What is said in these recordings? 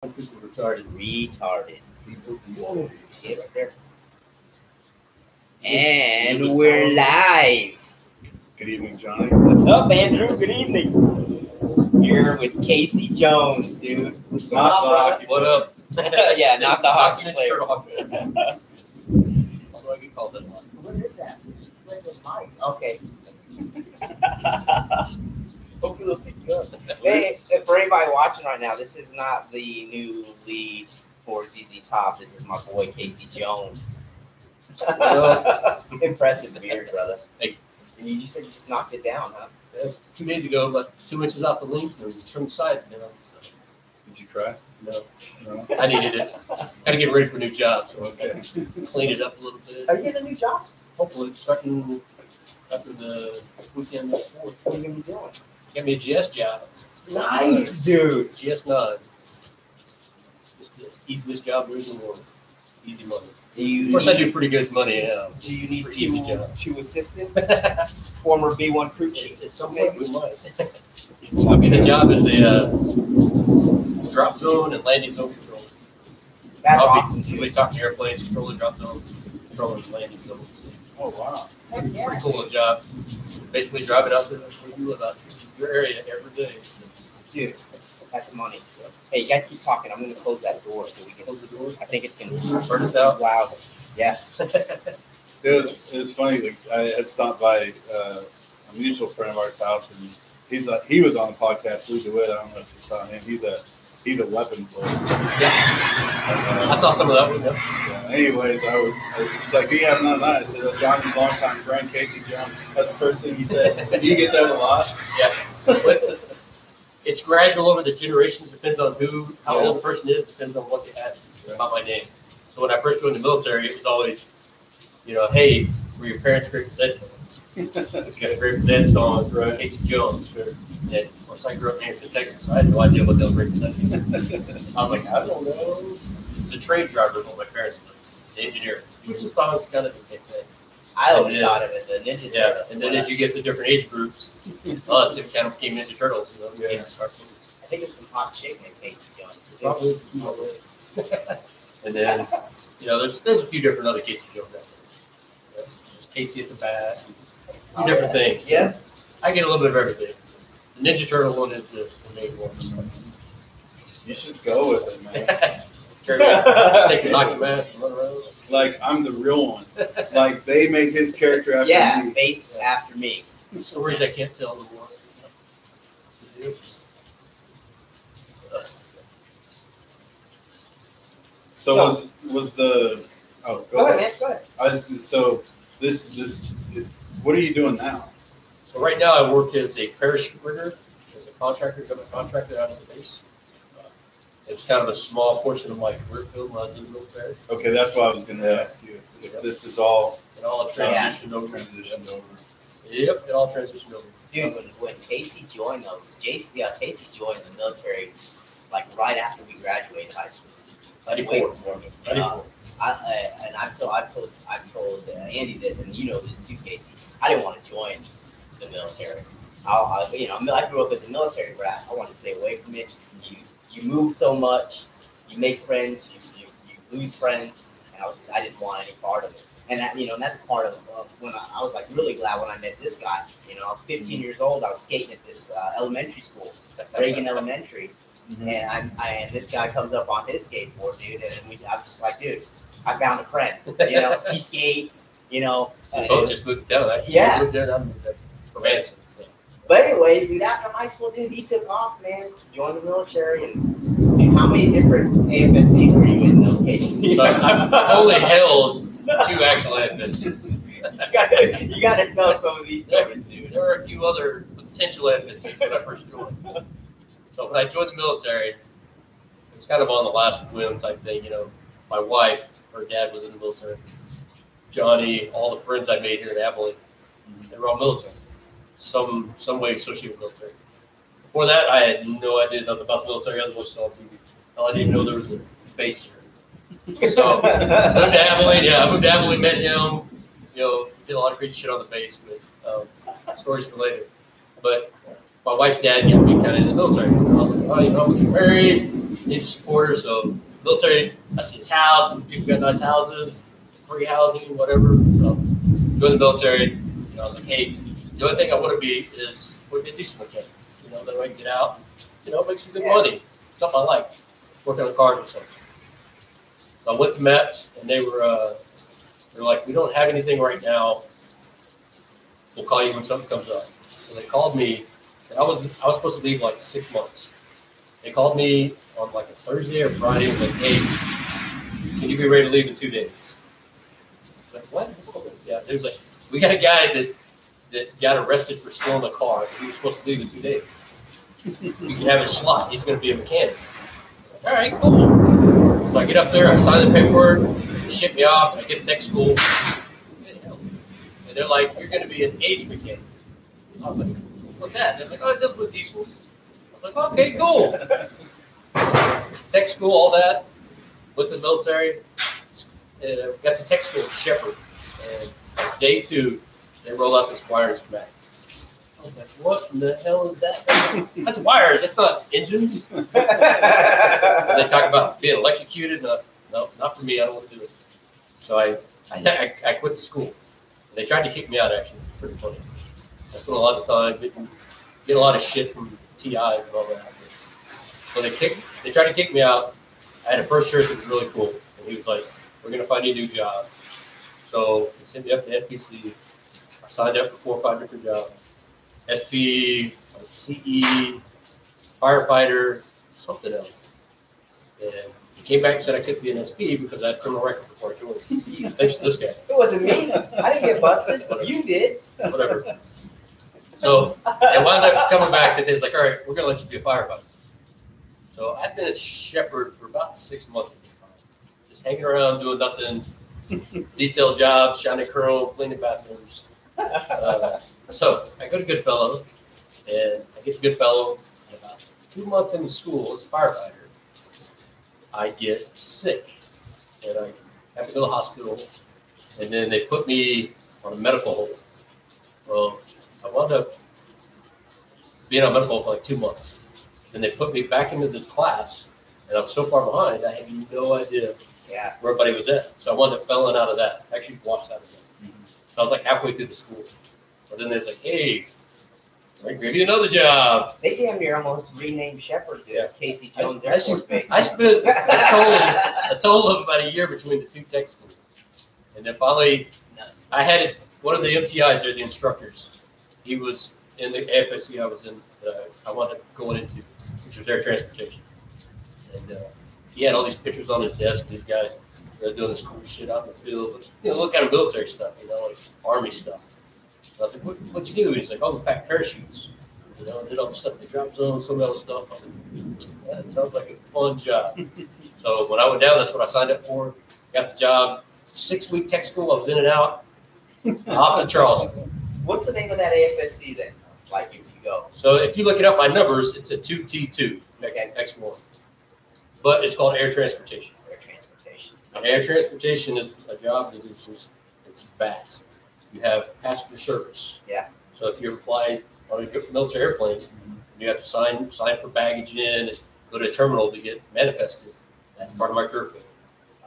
People retarded. Retarded. People. See it right there. And we're live. Good evening, Johnny. What's up, Andrew? Good evening. Here with Casey Jones, dude. Not the hockey. What up? Yeah, not the hockey player. What do I get called that? What is that? Like this mic. Okay. Hope you look good. Hey, for anybody watching right now, this is not the new lead for ZZ Top. This is my boy Casey Jones. Impressive beard, brother. Hey. And you said you just knocked it down, huh? Yeah, 2 days ago, about 2 inches off the length and trimmed the sides down. Did you try? No, No. I needed it. Got to get ready for a new job, so Okay. clean it up a little bit. Are you getting a new job? Hopefully, starting after the weekend next week. What are you going to be doing? Got me a GS job. Nice, dude. GS9. Just the easiest job there is in the world. Easy money. Do you Of course, I do pretty good money now. Do you need Pretty easy job. two assistants? Former B1 crew chief. At some point, we might. I'll get a job as the drop zone and landing zone control. That's I'll awesome, be dude. really talking to airplanes, controlling drop zones, controlling landing zones. Oh, wow. Pretty cool job. Basically driving out there where you live out your area every day. Dude, that's money. Hey, you guys keep talking. I'm going to close that door so we can. Close the door. I think it's going to Burn us out. loud. Yeah. It was funny. Like, I had stopped by a mutual friend of ours' house, and he was on the podcast. Lou DeWitt. I don't know if you saw him. He's a weapons lawyer. I saw some of that one. Yeah. Anyways, I was like, "Do you have none?" I said, "Johnny's longtime friend, Casey Jones." That's the first thing he said. I said, "You get that a lot?" Yeah. But it's gradual over the generations. Depends on how old the person is. Depends on what they ask about my name. So when I first joined the military, it was always, hey, were your parents great possessions? You got a great possessions on, right? Casey Jones. And of course, I grew up in Anderson, Texas. I had no idea what those great possessions. I was like, I don't know. The train driver is what my parents were. The engineer. Which is kind of the same thing. I always thought of it as a Ninja Yeah, Turtle. and then as you get to different age groups, us, it kind of became Ninja Turtles. Yeah. I think it's some hot chick named Casey Jones. Probably. And then, there's a few different other Casey Jones out there. There's Casey at the bat. A few different things. Yeah. I get a little bit of everything. The Ninja Turtle one is the main one. You should go with it, man. Carry out, snake and hockey mask, run around. Like, I'm the real one. Like, they made his character after Yeah, me. based after me. Stories I can't tell no more. So was the Go ahead, man. Go ahead. What are you doing now? So right now I work as a parachute rigger, as a contractor, government contractor out of the base. It's kind of a small portion of my career field when I was in the military. Okay, that's what I was going to ask you. If this is all It all transitioned over. Yep, it all transitioned over. Dude, when Casey joined Casey joined the military like right after we graduated high school. 94. For me. 94. I told Andy this, and you know this too, Casey. I didn't want to join the military. I grew up as a military brat. I wanted to stay away from it. You move so much, you make friends, you lose friends, and I didn't want any part of it. And that's part of when I was like really glad when I met this guy. I was 15 years old. I was skating at this elementary school, Reagan Elementary. Mm-hmm. And this guy comes up on his skateboard, dude, and I'm just like, dude, I found a friend. He skates. We both just moved down. Yeah. Moved there from Anson. But anyways, dude, after high school, dude, he took off, man. Joined the military, and dude, how many different AFSCs were you in, though, Casey? So I've only held 2 actual AFSCs. you gotta tell some of these stories, dude. There were a few other potential AFSCs when I first joined. So when I joined the military, it was kind of on the last whim type thing. My wife, her dad was in the military. Johnny, all the friends I made here in Abilene, they were all military. Some way associated with military. Before that, I had no idea nothing about the military other than what I saw on TV. I didn't even know there was a base here. So moved to Abilene. I moved to Abilene, met him. Did a lot of crazy shit on the base, but stories for later. But my wife's dad got me kind of in the military. I was like, I'm getting married. need a supporter. So military, I see his house, and people got nice houses, free housing, whatever. So go to the military. And I was like, hey, the only thing I want to be is would be a decent mechanic. You know, that way I can get out, you know, make some good money. Something I like, working on cars or something. So I went to MEPS, and they were like, we don't have anything right now. We'll call you when something comes up. So they called me, and I was supposed to leave like 6 months. They called me on like a Thursday or Friday and was like, hey, can you be ready to leave in 2 days? I was like, what? Yeah, they was like, we got a guy that got arrested for stealing a car. He was supposed to leave in 2 days. You can have his slot. He's going to be a mechanic. All right, cool. So I get up there, I sign the paperwork, they ship me off, I get to tech school. And they're like, you're going to be an age mechanic. I was like, what's that? They're like, oh, it does with diesels. I was like, okay, cool. Tech school, all that. Went to the military. Got to tech school at Shepherd. And day 2, they roll out this wiring schematic. I was like, what in the hell is that? That's wires. That's not engines. And they talk about being electrocuted. No, not for me. I don't want to do it. So I quit the school. They tried to kick me out, actually. It's pretty funny. I spent a lot of time getting a lot of shit from TIs and all that. So they tried to kick me out. I had a first shirt that was really cool. And he was like, we're going to find you a new job. So they sent me up to NPC. I signed up for 4 or 5 different jobs. SP, CE, firefighter, something else. And he came back and said I couldn't be an SP because I had criminal record before I joined. Thanks to this guy. It wasn't me. I didn't get busted. You did. Whatever. So I wound up coming back and he's like, all right, we're going to let you be a firefighter. So I've been at Shepherd for about 6 months. Just hanging around, doing nothing, detailed jobs, shining chrome, cleaning bathrooms. So I go to Goodfellow, and I get to Goodfellow, and about 2 months into school as a firefighter, I get sick, and I have to go to the hospital, and then they put me on a medical hold. Well, I wound up being on medical hold for like 2 months. Then they put me back into the class, and I was so far behind, I had no idea where everybody was at. So I wound up failing out of that. I actually washed out of that. So I was like halfway through the school. But then they're like, hey, I give you another job. They damn near almost renamed Shepherd to Casey Jones Air Force Base. I spent a total of about a year between the 2 tech schools. And then finally, I had one of the MTIs there, the instructors. He was in the AFSC I was in, I wound up going into, which was air transportation. And he had all these pictures on his desk, these guys, they're doing this cool shit out in the field. You know, look kind of military stuff, you know, like Army stuff. I was like, what'd you do? He's like, oh, we packed parachutes. You know, did all the stuff in the drop zone, some other stuff. I was like, yeah, it sounds like a fun job. So when I went down, that's what I signed up for. Got the job. 6-week tech school. I was in and out. Hopped to Charleston. What's the name of that AFSC then? Like if you go. So if you look it up by numbers, it's a 2T2 X1. But it's called air transportation. Air transportation. And air transportation is a job that is just, it's vast. You have passenger service. Yeah. So if you ever fly on a military airplane, you have to sign for baggage in and go to a terminal to get manifested. That's part of my career field.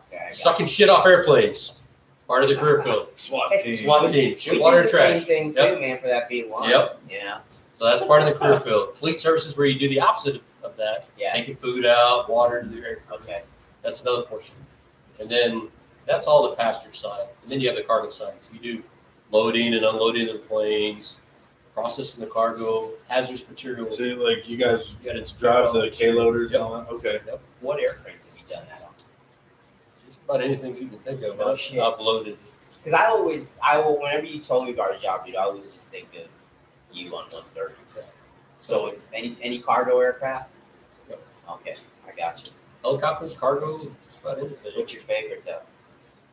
Okay. Sucking shit off airplanes. Part of the career field. SWAT team. SWAT team. Shit, We water, did and the trash. same thing too, man, for that B1. Yep. Yeah. So that's part of the career field. Fleet services where you do the opposite of that. Yeah. Taking food out, water to the aircraft. Okay. That's another portion. And then that's all the passenger side. And then you have the cargo side. So you do loading and unloading of the planes, processing the cargo, hazardous materials. So, like, you guys You got to drive the K-loaders and all that? Okay. Yep. What airframes have you done that on? Just about anything you can think of. No I've shit. loaded. Because whenever you told me about a job, dude, I always just think of you on 130s. So it's any cargo aircraft? Yep. Okay, I got you. Helicopters, cargo, just about anything. What's your favorite though?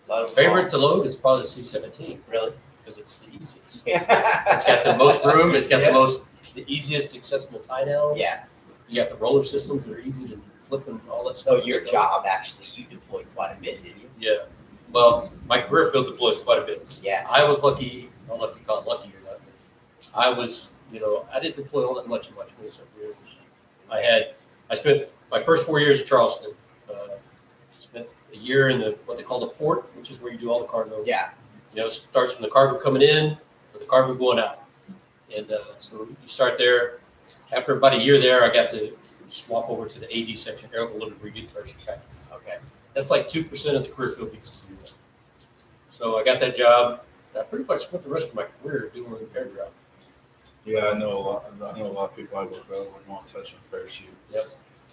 Love Favorite to load is probably the C-17 Really? because it's the easiest. Yeah. It's got the most room. It's got the easiest accessible tie downs. Yeah. You got the roller systems that are easy to flip and all that So stuff. your job actually, you deployed quite a bit, did you? Yeah. Well, my career field deploys quite a bit. Yeah. I was lucky. I don't know if you call it lucky or not. But I was, I didn't deploy all that much in my 27 years. I spent my first 4 years at Charleston, spent a year in what they call the port, which is where you do all the cargo. Yeah. It starts from the cargo coming in to the cargo going out. And so you start there. After about a year there, I got to swap over to the AD section, air delivery detachment. Okay. That's like 2% of the career field gets to do that. So I got that job. I pretty much spent the rest of my career doing air job. Yeah, I know a lot of people I work with wouldn't want to touch a parachute. Yep.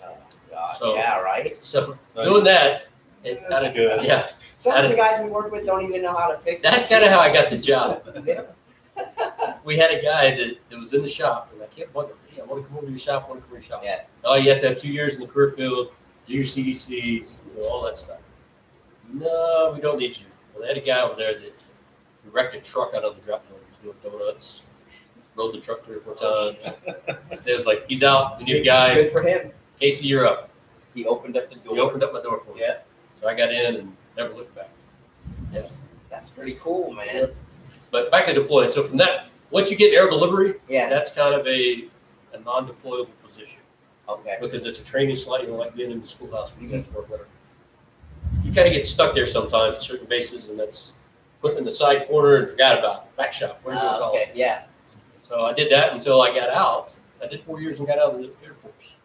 Oh, God. So- yeah, right? So doing that, That's good. Yeah, Some of the guys we work with don't even know how to fix it. that's kind of how I got the job. We had a guy that was in the shop, and I kept wondering, hey, I want to come over to your shop, I want to come over to your shop. Yeah. Oh, you have to have 2 years in the career field, do your CDCs, all that stuff. No, we don't need you. Well, they had a guy over there that wrecked a truck out of the drop zone. He was doing donuts, rode the truck 3 or 4 times. It was like, he's out, we need a guy. Good for him. Casey, you're up. He opened up the door. He opened up my door for me. Yeah. So I got in and never looked back. That's pretty cool, man. Yep. But back to deploying. So from that, once you get air delivery, Yeah. that's kind of a non-deployable position Okay. because it's a training slot. You know, like being in the schoolhouse when you guys work with. You kind of get stuck there sometimes at certain bases, and that's put in the side corner and forgot about it. Back shop. What do you call Okay. it? Yeah. So I did that until I got out. I did 4 years and got out of the Air Force.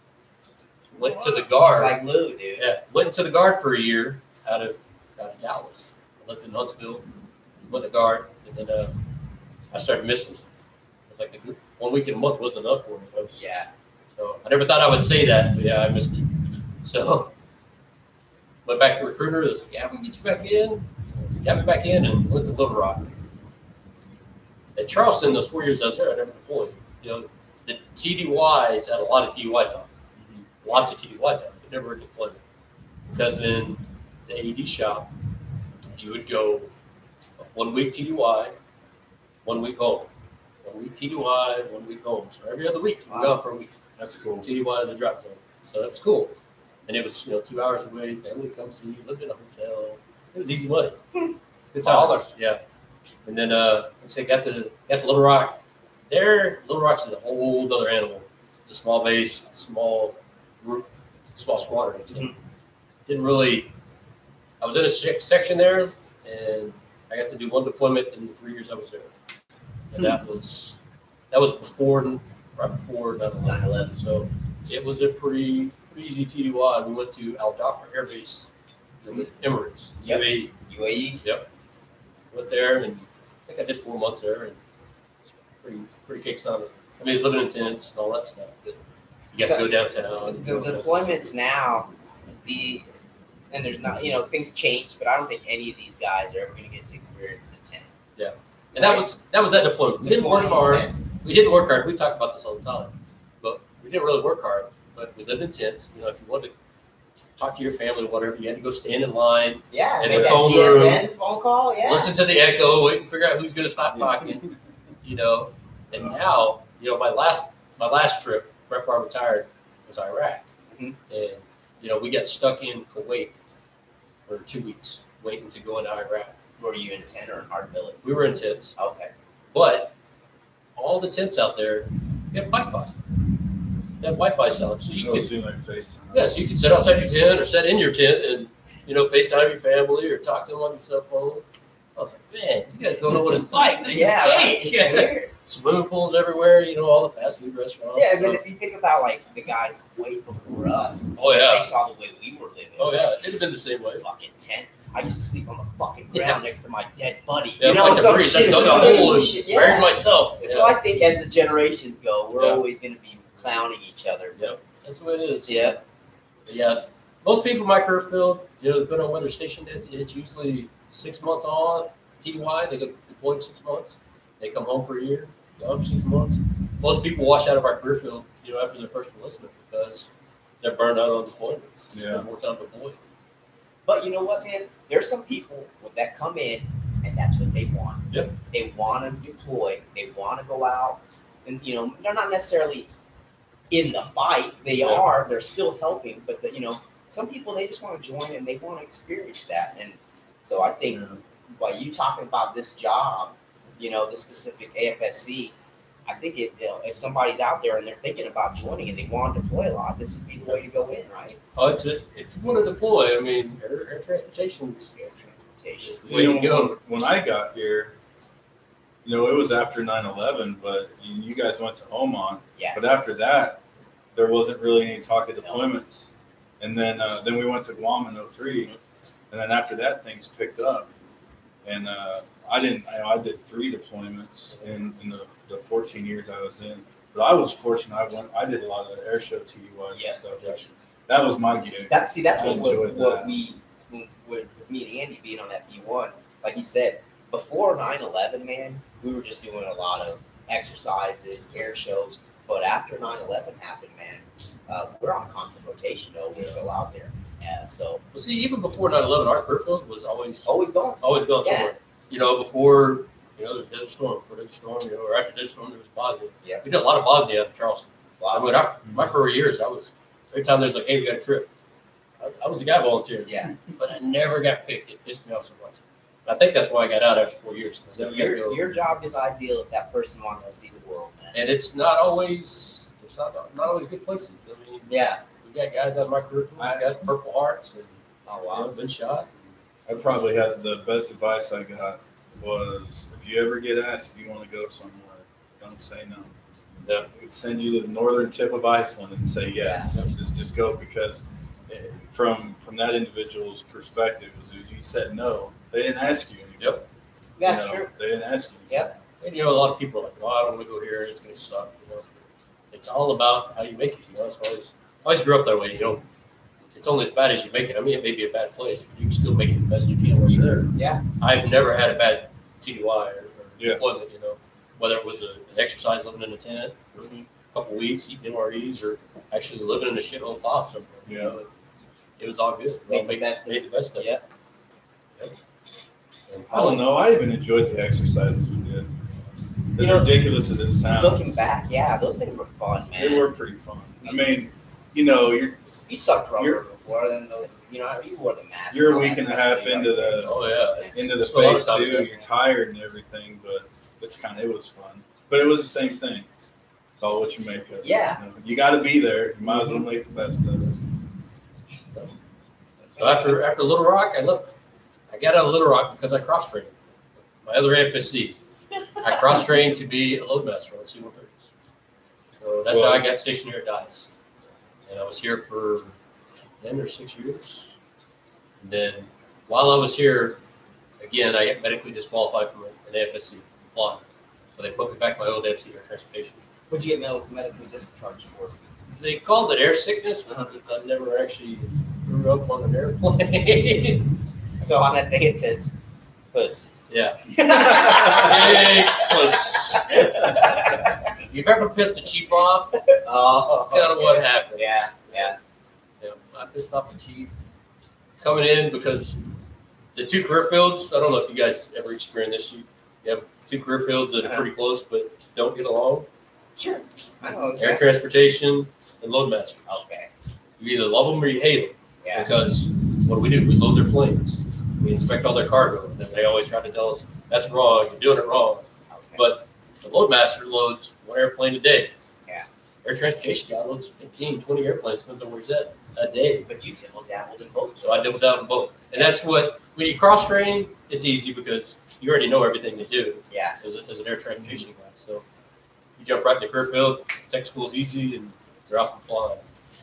Went to the guard. Like Lou, dude. Yeah, went into the guard for a year out of Dallas. I lived in Huntsville, went to guard, and then I started missing. It was like 1 week in a month wasn't enough for me. Yeah. So I never thought I would say that, but yeah, I missed it. So went back to recruiter. It was like, yeah, we can get you back in. Got me back in and went to Little Rock. At Charleston, those 4 years I was there, I never deployed. The TDYs had a lot of TDY time. Lots of TDY time, but never a deployment. Because in the AD shop, you would go 1 week TDY, 1 week home. 1 week TDY, 1 week home. So every other week, you would go for a week. That's cool. TDY is a drop zone. So that was cool. And it was 2 hours away, family come see you, lived in a hotel. It was easy money. Good times. Yeah. And then once I got to Little Rock, Little Rock's is a whole other animal. It's a small base, small group, small squadron. So didn't really. I was in a section there, and I got to do 1 deployment in the 3 years I was there, and that was right before 9/11. So it was a pretty easy TDY. We went to Al Dhafra Air Base in the Emirates. Yep. UAE. Yep. Went there, and I think I did 4 months there, and it's pretty kicks on it. I mean, it's living in tents and all that stuff. But you got to go downtown. The deployments now, and there's not, things change, but I don't think any of these guys are ever going to get to experience the tent. Yeah. And that was that deployment. We didn't work hard. We didn't work hard. We talk about this all the time, but we didn't really work hard. But we lived in tents. If you wanted to talk to your family, whatever, you had to go stand in line. Yeah, in make the that phone TSN room, phone call. Yeah. listen to the echo, wait and figure out who's going to stop talking. And now, my last trip right before I retired was Iraq, and we got stuck in Kuwait for 2 weeks waiting to go into Iraq. Were you in tent or in hard village? We were in tents. Okay. But all the tents out there, you have Wi-Fi. They have Wi-Fi sound. So you Zoom like FaceTime. Yeah, so you can sit outside your tent or sit in your tent and, FaceTime your family or talk to them on your cell phone. I was like, man, you guys don't know what it's like. This is cake. It's weird. Swimming pools everywhere, all the fast food restaurants. Yeah, but if you think about the guys way before us, Oh, yeah. they saw the way we were living. Oh, yeah. It'd have been the same way. Fucking tent. I used to sleep on the fucking ground next to my dead buddy. Yeah, like the priest, I dug a hole and buried myself. Yeah. So I think as the generations go, we're always going to be clowning each other. Yep, that's the way it is. Yeah. But yeah, most people in my career field, depending on where they're stationed, it's usually 6 months on TDY. They get deployed 6 months. They come home for a year, gone for 6 months. Most people wash out of our career field, after their first enlistment because they're burned out on deployments. Yeah. There's more time to deploy. But you know what, man? There's some people that come in and that's what they want. Yep. They want to deploy. They want to go out. And, they're not necessarily in the fight. They are. They're still helping. But, some people, they just want to join and they want to experience that. And so I think by you talking about this job, this specific AFSC, I think if somebody's out there and they're thinking about joining and they want to deploy a lot, this would be the way to go in, right? Oh, it's it. If you want to deploy, I mean, air transportation's Air transportation. the way to go. When I got here, it was after 9/11, but you guys went to Oman. Yeah. But after that, there wasn't really any talk of deployments. And then we went to Guam in 03. And then after that, things picked up. And I did 3 deployments in the 14 years I was in. But I was fortunate. I did a lot of air show TUIs and stuff. Yeah. That was my gig. That's I enjoyed what that. we, with me and Andy being on that B1, like you said, before 9/11, man, we were just doing a lot of exercises, air shows. But after 9/11 happened, man, we're on constant rotation. We go out there. Yeah, so. Well, see, even before 9/11, our airfield was always going. Always going Yeah. somewhere. Before, there's Desert Storm, or after Desert Storm, there was Bosnia. Yeah. We did a lot of Bosnia out of Charleston. Wow. I mean, my 4 years, every time there's like, hey, we got a trip, I was the guy volunteering. Yeah. But I never got picked. It pissed me off so much. I think that's why I got out after 4 years. So your job is ideal if that person wants to see the world, man. And it's not always good places. I mean, Yeah. we got guys out of my career who's got Purple Hearts and Oh wow. been shot. I probably had the best advice I got was if you ever get asked if you want to go somewhere, don't say no. Yeah. We'd send you to the northern tip of Iceland and say yes. Yeah. Just go because from that individual's perspective, you said no. They didn't ask you anything. Yep. That's true. They didn't ask you. Yep. And a lot of people are like, well, I don't want to go here. It's going to suck. It's all about how you make it. I always grew up that way. It's only as bad as you make it. I mean, it may be a bad place, but you can still make it the best you can. Sure. Yeah. I've never had a bad TDY or Yeah. deployment. Whether it was an exercise living in a tent for a couple weeks, eating MREs, or actually living in a shithole fob somewhere. Yeah. It was all good. Made the best of it. Yeah. Yep. And I don't know. I even enjoyed the exercises we did. As ridiculous as it sounds, Looking back, yeah, those things were fun, man. they were pretty fun. I mean, you sucked rubber before then, you wore the mask. you're a week and a half into the oh yeah, phase lot of 2. time. You're tired and everything, but it was fun. But it was the same thing. It's all what you make of it. Yeah. You got to be there. You might as well make the best of it. So after Little Rock, I left. I got out of Little Rock because I cross trained. My other AFSC, I cross trained to be a loadmaster on C-130s. So that's how I got stationed here at Dice. And I was here for 10 or 6 years. And then while I was here, again, I got medically disqualified from an AFSC flying. So they put me back in my old AFC air transportation. What'd you get medically discharged for? They called it air sickness, but I never actually grew up on an airplane. So on that thing it says puss. Yeah. Big puss. You've ever pissed a chief off? Oh, That's kind of what happened. Yeah. Yeah, I pissed off a chief coming in because the 2 career fields, I don't know if you guys ever experienced this. You have 2 career fields that are pretty close but don't get along. Sure. I know. Air transportation and loadmasters. Okay. You either love them or you hate them. Yeah. Because what do? We load their planes. We inspect all their cargo. And they always try to tell us, that's wrong, you're doing it wrong. Okay. But the loadmaster loads 1 airplane a day. Yeah. Air transportation guy loads 15, 20 airplanes, depends on where he's at, a day. But you dabbled in both. So I dabbled down in both. And that's what, when you cross train, it's easy because you already know everything they do Yeah. as an air transportation guy. So you jump right in the career field, tech school is easy, and you're off and flying.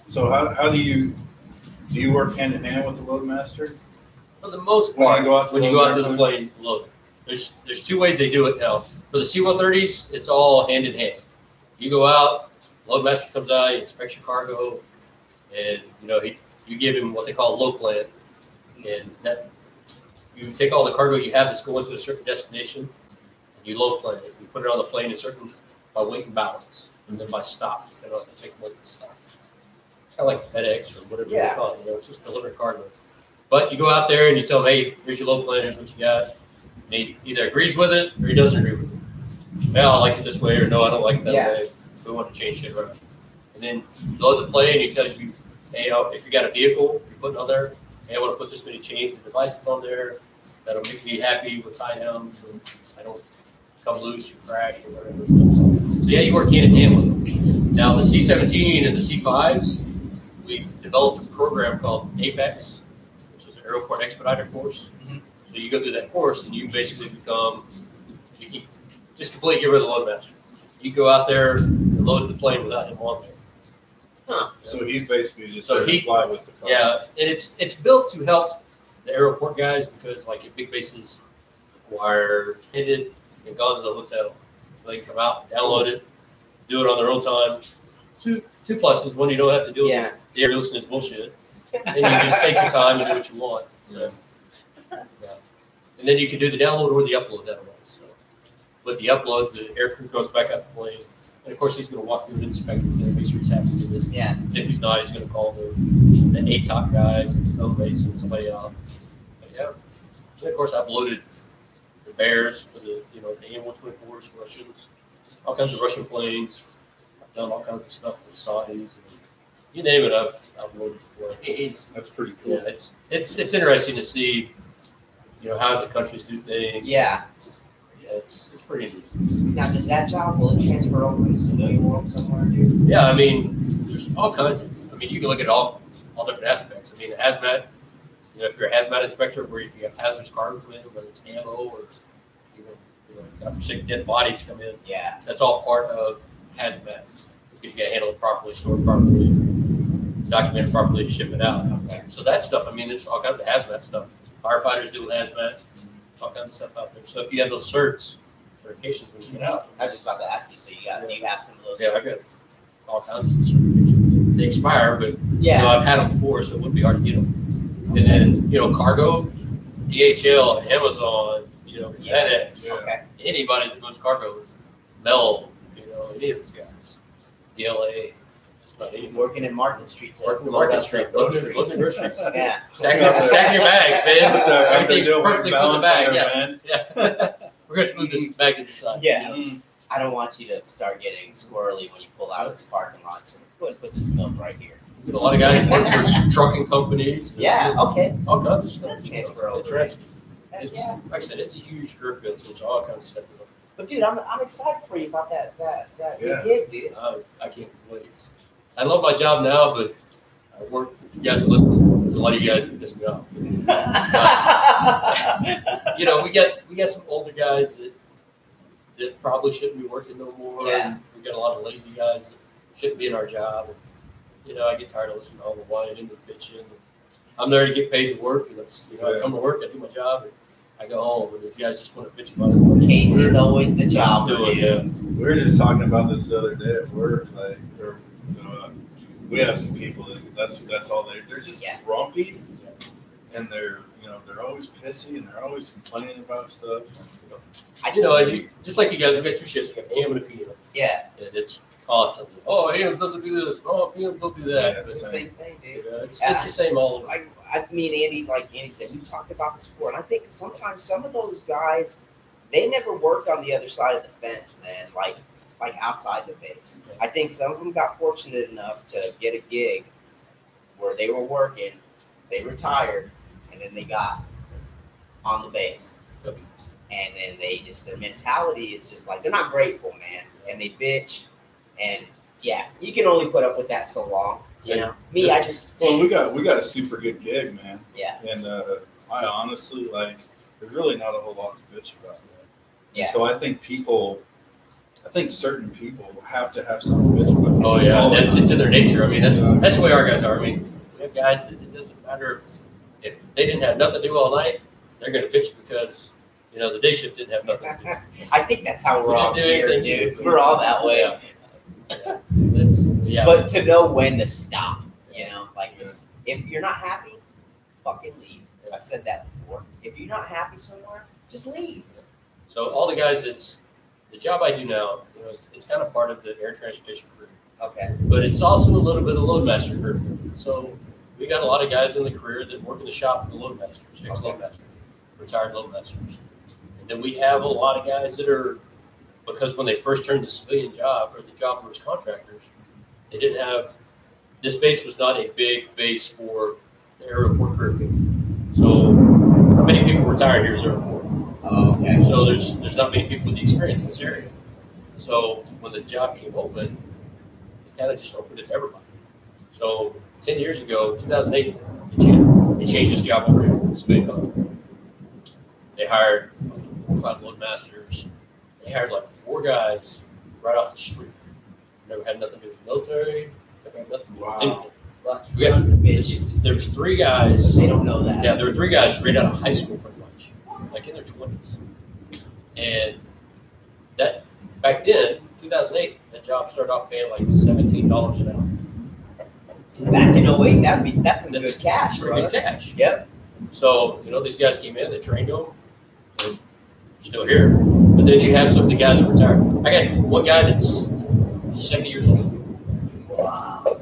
So how do you work hand in hand with the loadmaster? For the most When you part, go out to when you load go out to the plane, load it. There's 2 ways they do it now. For the C-130s, it's all hand in hand. You go out, loadmaster comes out, he inspects your cargo, and you give him what they call a low plan, and that you take all the cargo you have that's going to a certain destination, and you load plan it. You put it on the plane by weight and balance, and then by stop. You don't have to take multiple stops. It's kind of like FedEx or whatever they call it. It's just delivering cargo. But you go out there and you tell him, hey, here's your load plan, here's what you got. And he either agrees with it or he doesn't agree with it. Well, I like it this way, or no, I don't like it that way. We want to change shit around. And then you load the plane, he tells you, hey, if you got a vehicle you're putting on there, hey, I want to put this many chains and devices on there. That'll make me happy with tie downs, so I don't come loose or crash or whatever. So yeah, you work hand in hand with them. Now the C-17 and the C-5s, we've developed a program called APEX, which is an Airport Expediter course. Mhm. So you go through that course and you basically become, you can just completely get rid of the load master. You go out there and load the plane without him on there. Huh. So he's basically just So there to he- fly with the car. Yeah, and it's built to help the airport guys because like at big bases require hitted and gone to the hotel. They can come out, download it, do it on their own time. Two pluses: one, you don't have to do it. Yeah. The air listening is bullshit, and you just take your time and do what you want. So, yeah. And then you can do the download or the upload that way. So, with the upload, the air crew goes back out the plane, and of course he's going to walk through and inspect it and make sure he's happy with it. Yeah. If he's not, he's going to call the ATOC guys and tell them and somebody out. But yeah. And of course, I've loaded the Bears for the the AN-124s, Russians, all kinds of Russian planes. I've done all kinds of stuff with Saudis. And you name it, I've loaded before. That's pretty cool. Yeah, it's interesting to see, how the countries do things. Yeah. Yeah, it's pretty neat. Now, does that job, will it transfer over to the civilian world somewhere, dude? Yeah, I mean, there's all kinds of. I mean, you can look at all different aspects. I mean, hazmat. If you're a hazmat inspector, where if you have hazardous cargo come in, whether it's ammo or God forbid dead bodies come in, Yeah. that's all part of hazmat. Because you got to handle it properly, store it properly, document it properly, ship it out. Okay. So that stuff. I mean, there's all kinds of hazmat stuff. Firefighters do hazmat. All kinds of stuff out there. So if you have those certifications when you get out, I was just about to ask you, so do you have some of those? yeah, I got all kinds of certifications. They expire, but Yeah. I've had them before, so it wouldn't be hard to get them. And then cargo, DHL, Amazon, FedEx, Yeah. Okay. anybody that moves cargo, Bell, any of those guys, DLA, just about anyone. Working in Market Street. to Working in load Market up Street, their loading groceries. Yeah. Stacking your bags, man. What they're Everything doing, perfectly put in the balance bag. on Yeah, their van. yeah. We're going to move this bag to the side. Yeah. Mm. I don't want you to start getting squirrely when you pull out of the parking lot. So go ahead and put this milk right here. We get a lot of guys work for trucking companies. Yeah. Okay. All kinds of stuff. That's transfer over. It's Yeah. like I said, it's a huge career field, so there's all kinds of stuff. But dude, I'm excited for you about that Yeah. gig, dude. I can't wait. I love my job now, but I work. If you guys are listening, there's a lot of you guys that piss me off. We got some older guys that probably shouldn't be working no more. Yeah. And we got a lot of lazy guys that shouldn't be in our job. And, I get tired of listening to all the whining and bitching. I'm there to get paid to work, and that's I come to work, I do my job, and I go home, and these guys just want to bitch about it. Casey's always the job, Doing, dude. yeah. We were just talking about this the other day at work. We have some people that's all they're just Yeah. grumpy, and they're always pissy and they're always complaining about stuff. Just like you guys, we got two shifts, we got AM and a PM, Yeah. and it's constantly, AMs doesn't do this, PMs don't do that. Yeah. It's the same thing, dude. It's the same all over. Andy, like Andy said, we talked about this before, and I think sometimes some of those guys, they never worked on the other side of the fence, man. Like outside the base. I think some of them got fortunate enough to get a gig where they were working, they retired, and then they got on the base. Yep. And then their mentality is just like, they're not grateful, man. And they bitch. And yeah, you can only put up with that so long. Me, I just. Well, we got a super good gig, man. Yeah. And I honestly there's really not a whole lot to bitch about that. Yeah. So I think certain people have to have something to bitch about. Oh yeah, All the time. it's in their nature. I mean, that's the way our guys are. I mean, we have guys that it doesn't matter if they didn't have nothing to do all night, they're going to bitch because the day shift didn't have nothing to do. I think that's how we're We all didn't do here, anything. dude. We're all that way. Yeah. But to know when to stop, this, if you're not happy, fucking leave. I've said that before. If you're not happy somewhere, just leave. So all the guys, it's the job I do now. It's kind of part of the air transportation crew, Okay. but it's also a little bit of loadmaster crew. So we got a lot of guys in the career that work in the shop with the loadmasters, ex-loadmasters, retired loadmasters, and then we have a lot of guys that are, because when they first turned the civilian job or the job was contractors, they didn't have. This base was not a big base for the airport career field. So many people retired here as airport. Oh, okay. So there's not many people with the experience in this area. So when the job came open, it kind of just opened it to everybody. So 10 years ago, 2008, they changed this job over here. So they hired 4 or 5 load masters. They hired like 4 guys right off the street. Never had nothing to do with the military. Never had nothing to do with anything. Lucky sons of bitches. There was 3 guys. They don't know that. Yeah, there were 3 guys straight out of high school, pretty much, like in their 20s. And that back then, 2008, that job started off paying like $17 an hour. Back in 08, that's some good cash, Pretty bro. good cash. Yep. So these guys came in, they trained them, and they're still here. But then you have some of the guys that retired. I got one guy that's 70 years old. Wow.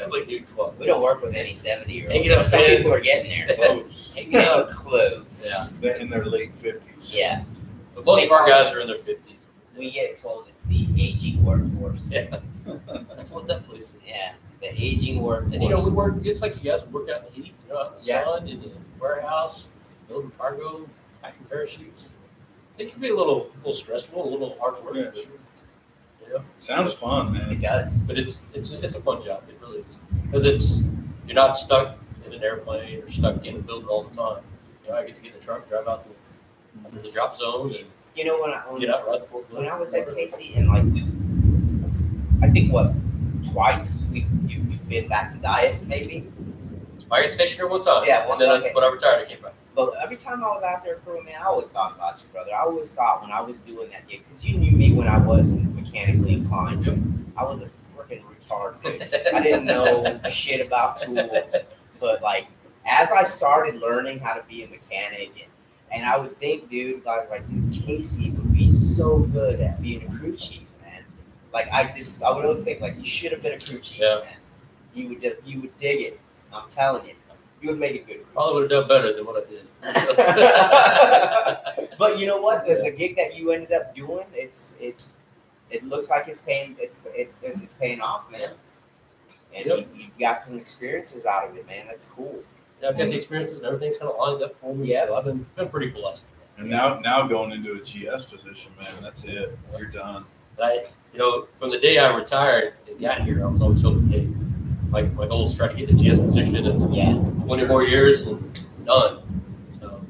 I'm like, dude, 12. We don't work with any 70-year-olds. Hanging out, Some man. people are getting there. Close. Hanging out close. Yeah. In their late 50s. Yeah. But most of our guys are in their 50s. We get told it's the aging workforce. Yeah. That's what that place is. Yeah. The aging workforce. And we work, it's like you guys work out in the heat, out in the sun, in the warehouse, building cargo, packing parachutes. It can be a little stressful, a little hard work. Yeah. But, Sounds fun, It man. does. but it's a fun job. It really is. Because you're not stuck in an airplane or stuck in a building all the time. I get to get in the truck, drive out to the drop zone, and You know, get out, ride the forklift. when I was at Casey, and I think twice you've been back to Dias, maybe. I got stationed here one time. Yeah, and then okay. when I retired, I came back. But every time I was out there crewing, man, I always thought about you, brother. I always thought when I was doing that gig, because you knew me when I was mechanically inclined. Yep. I was a freaking retard, dude. I didn't know shit about tools. But as I started learning how to be a mechanic, and I would think, dude, guys like Casey would be so good at being a crew chief, man. I would always think you should have been a crew chief, Yeah. man. You would dig it. I'm telling you, you would make a good crew Probably would chief. have done better than what I did. But you know what? The gig that you ended up doing, it looks like it's paying paying off, man. And Yep. you got some experiences out of it, man. That's cool. I've got the experiences and everything's kind of lined up for me, Yeah. so I've been pretty blessed. And now going into a GS position, man, that's it. You're done. And from the day I retired and got here, I was always hoping, hey, my goal is to try to get in a GS position in Yeah. 20 more years and done. So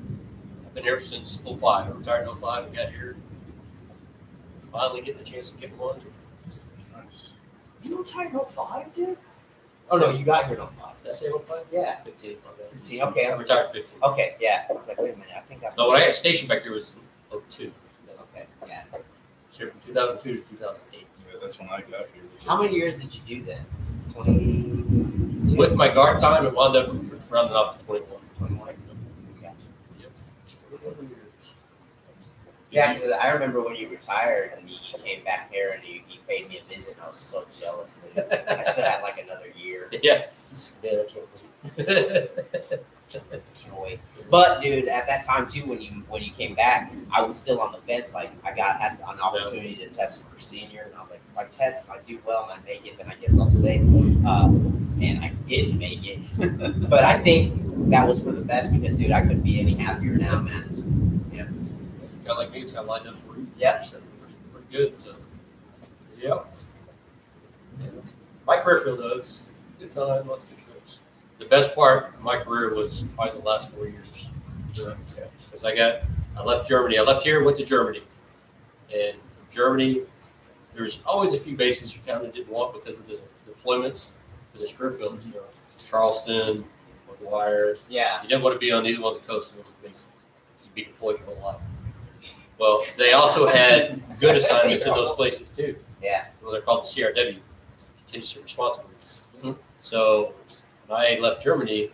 I've been here since 05. I retired in 05 and got here. Finally getting the chance to get one. Nice. You retired in 05, dude? Oh, So no. you got here in 05. Did I say 05? Yeah. 15. my bad. 15. Okay. I retired in 15. Okay. Yeah. I was like, wait a minute. I think I. No, when I got stationed back here was 02. Okay. Yeah. I was here from 2002 to 2008. Yeah, that's when I got here. How many years did you do that? 20. With my guard time, it wound up rounding off to 21. 21. Okay. Yep. Yeah, because I remember when you retired and you came back here and you paid me a visit. And I was so jealous. Dude. I still had another year. Yeah. Man, I can't believe. Can't wait. But dude, at that time too, when you came back, I was still on the fence. Had an opportunity to test for senior, and I was like, if I test, if I do well and I make it, then I guess I'll stay. And I did make it. But I think that was for the best because, dude, I couldn't be any happier now, man. Yeah. Guy like me, it's got lined up for you. Yeah. That's pretty good. So, yeah. My career field, though, it's good time, lots of good trips. The best part of my career was probably the last 4 years. Because I left Germany. I left here, went to Germany. And from Germany, there's always a few bases you kind of didn't want because of the deployments for this career field. Charleston, McGuire. Yeah. You didn't want to be on either one of the coasts of those bases. You'd be deployed for a life. Well, they also had good assignments in those places too. Yeah. Well, they're called the CRW, Contingency Response Groups. So when I left Germany,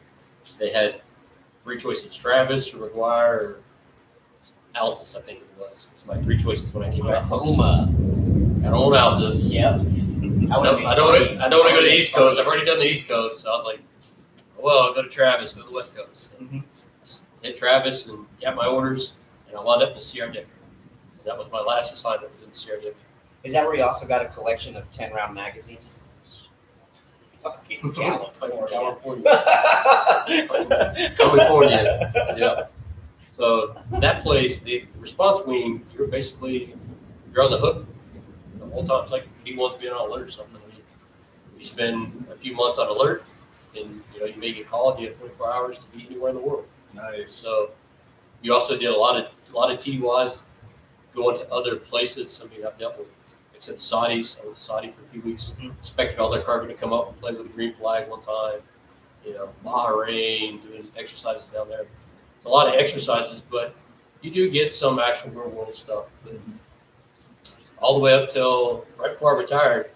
they had three choices: Travis, or McGuire, or Altus. I think it was. It was my three choices when I came back. Oklahoma. Got on Altus. Yep. I don't want to go to the East Coast. I've already done the East Coast, so I was like, well, I'll go to Travis, go to the West Coast. So hit Travis and got my orders, and I wound up in the CRW. So that was my last assignment, was in the CRW. Is that where you also got a collection of 10-round magazines? Fucking California. California. Yeah. So that place, the response wing, you're basically you're on the hook the whole time. It's like B1's being on alert or something. I mean, you spend a few months on alert, and you may get called. You have 24 hours to be anywhere in the world. Nice. So you also did a lot of TDYs going to other places. I mean, I've dealt with, except the Saudis. I was in Saudi for a few weeks. Expected all their cargo to come up and play with the green flag one time. Bahrain, doing exercises down there. It's a lot of exercises, but you do get some actual real world stuff. But all the way up till right before I retired,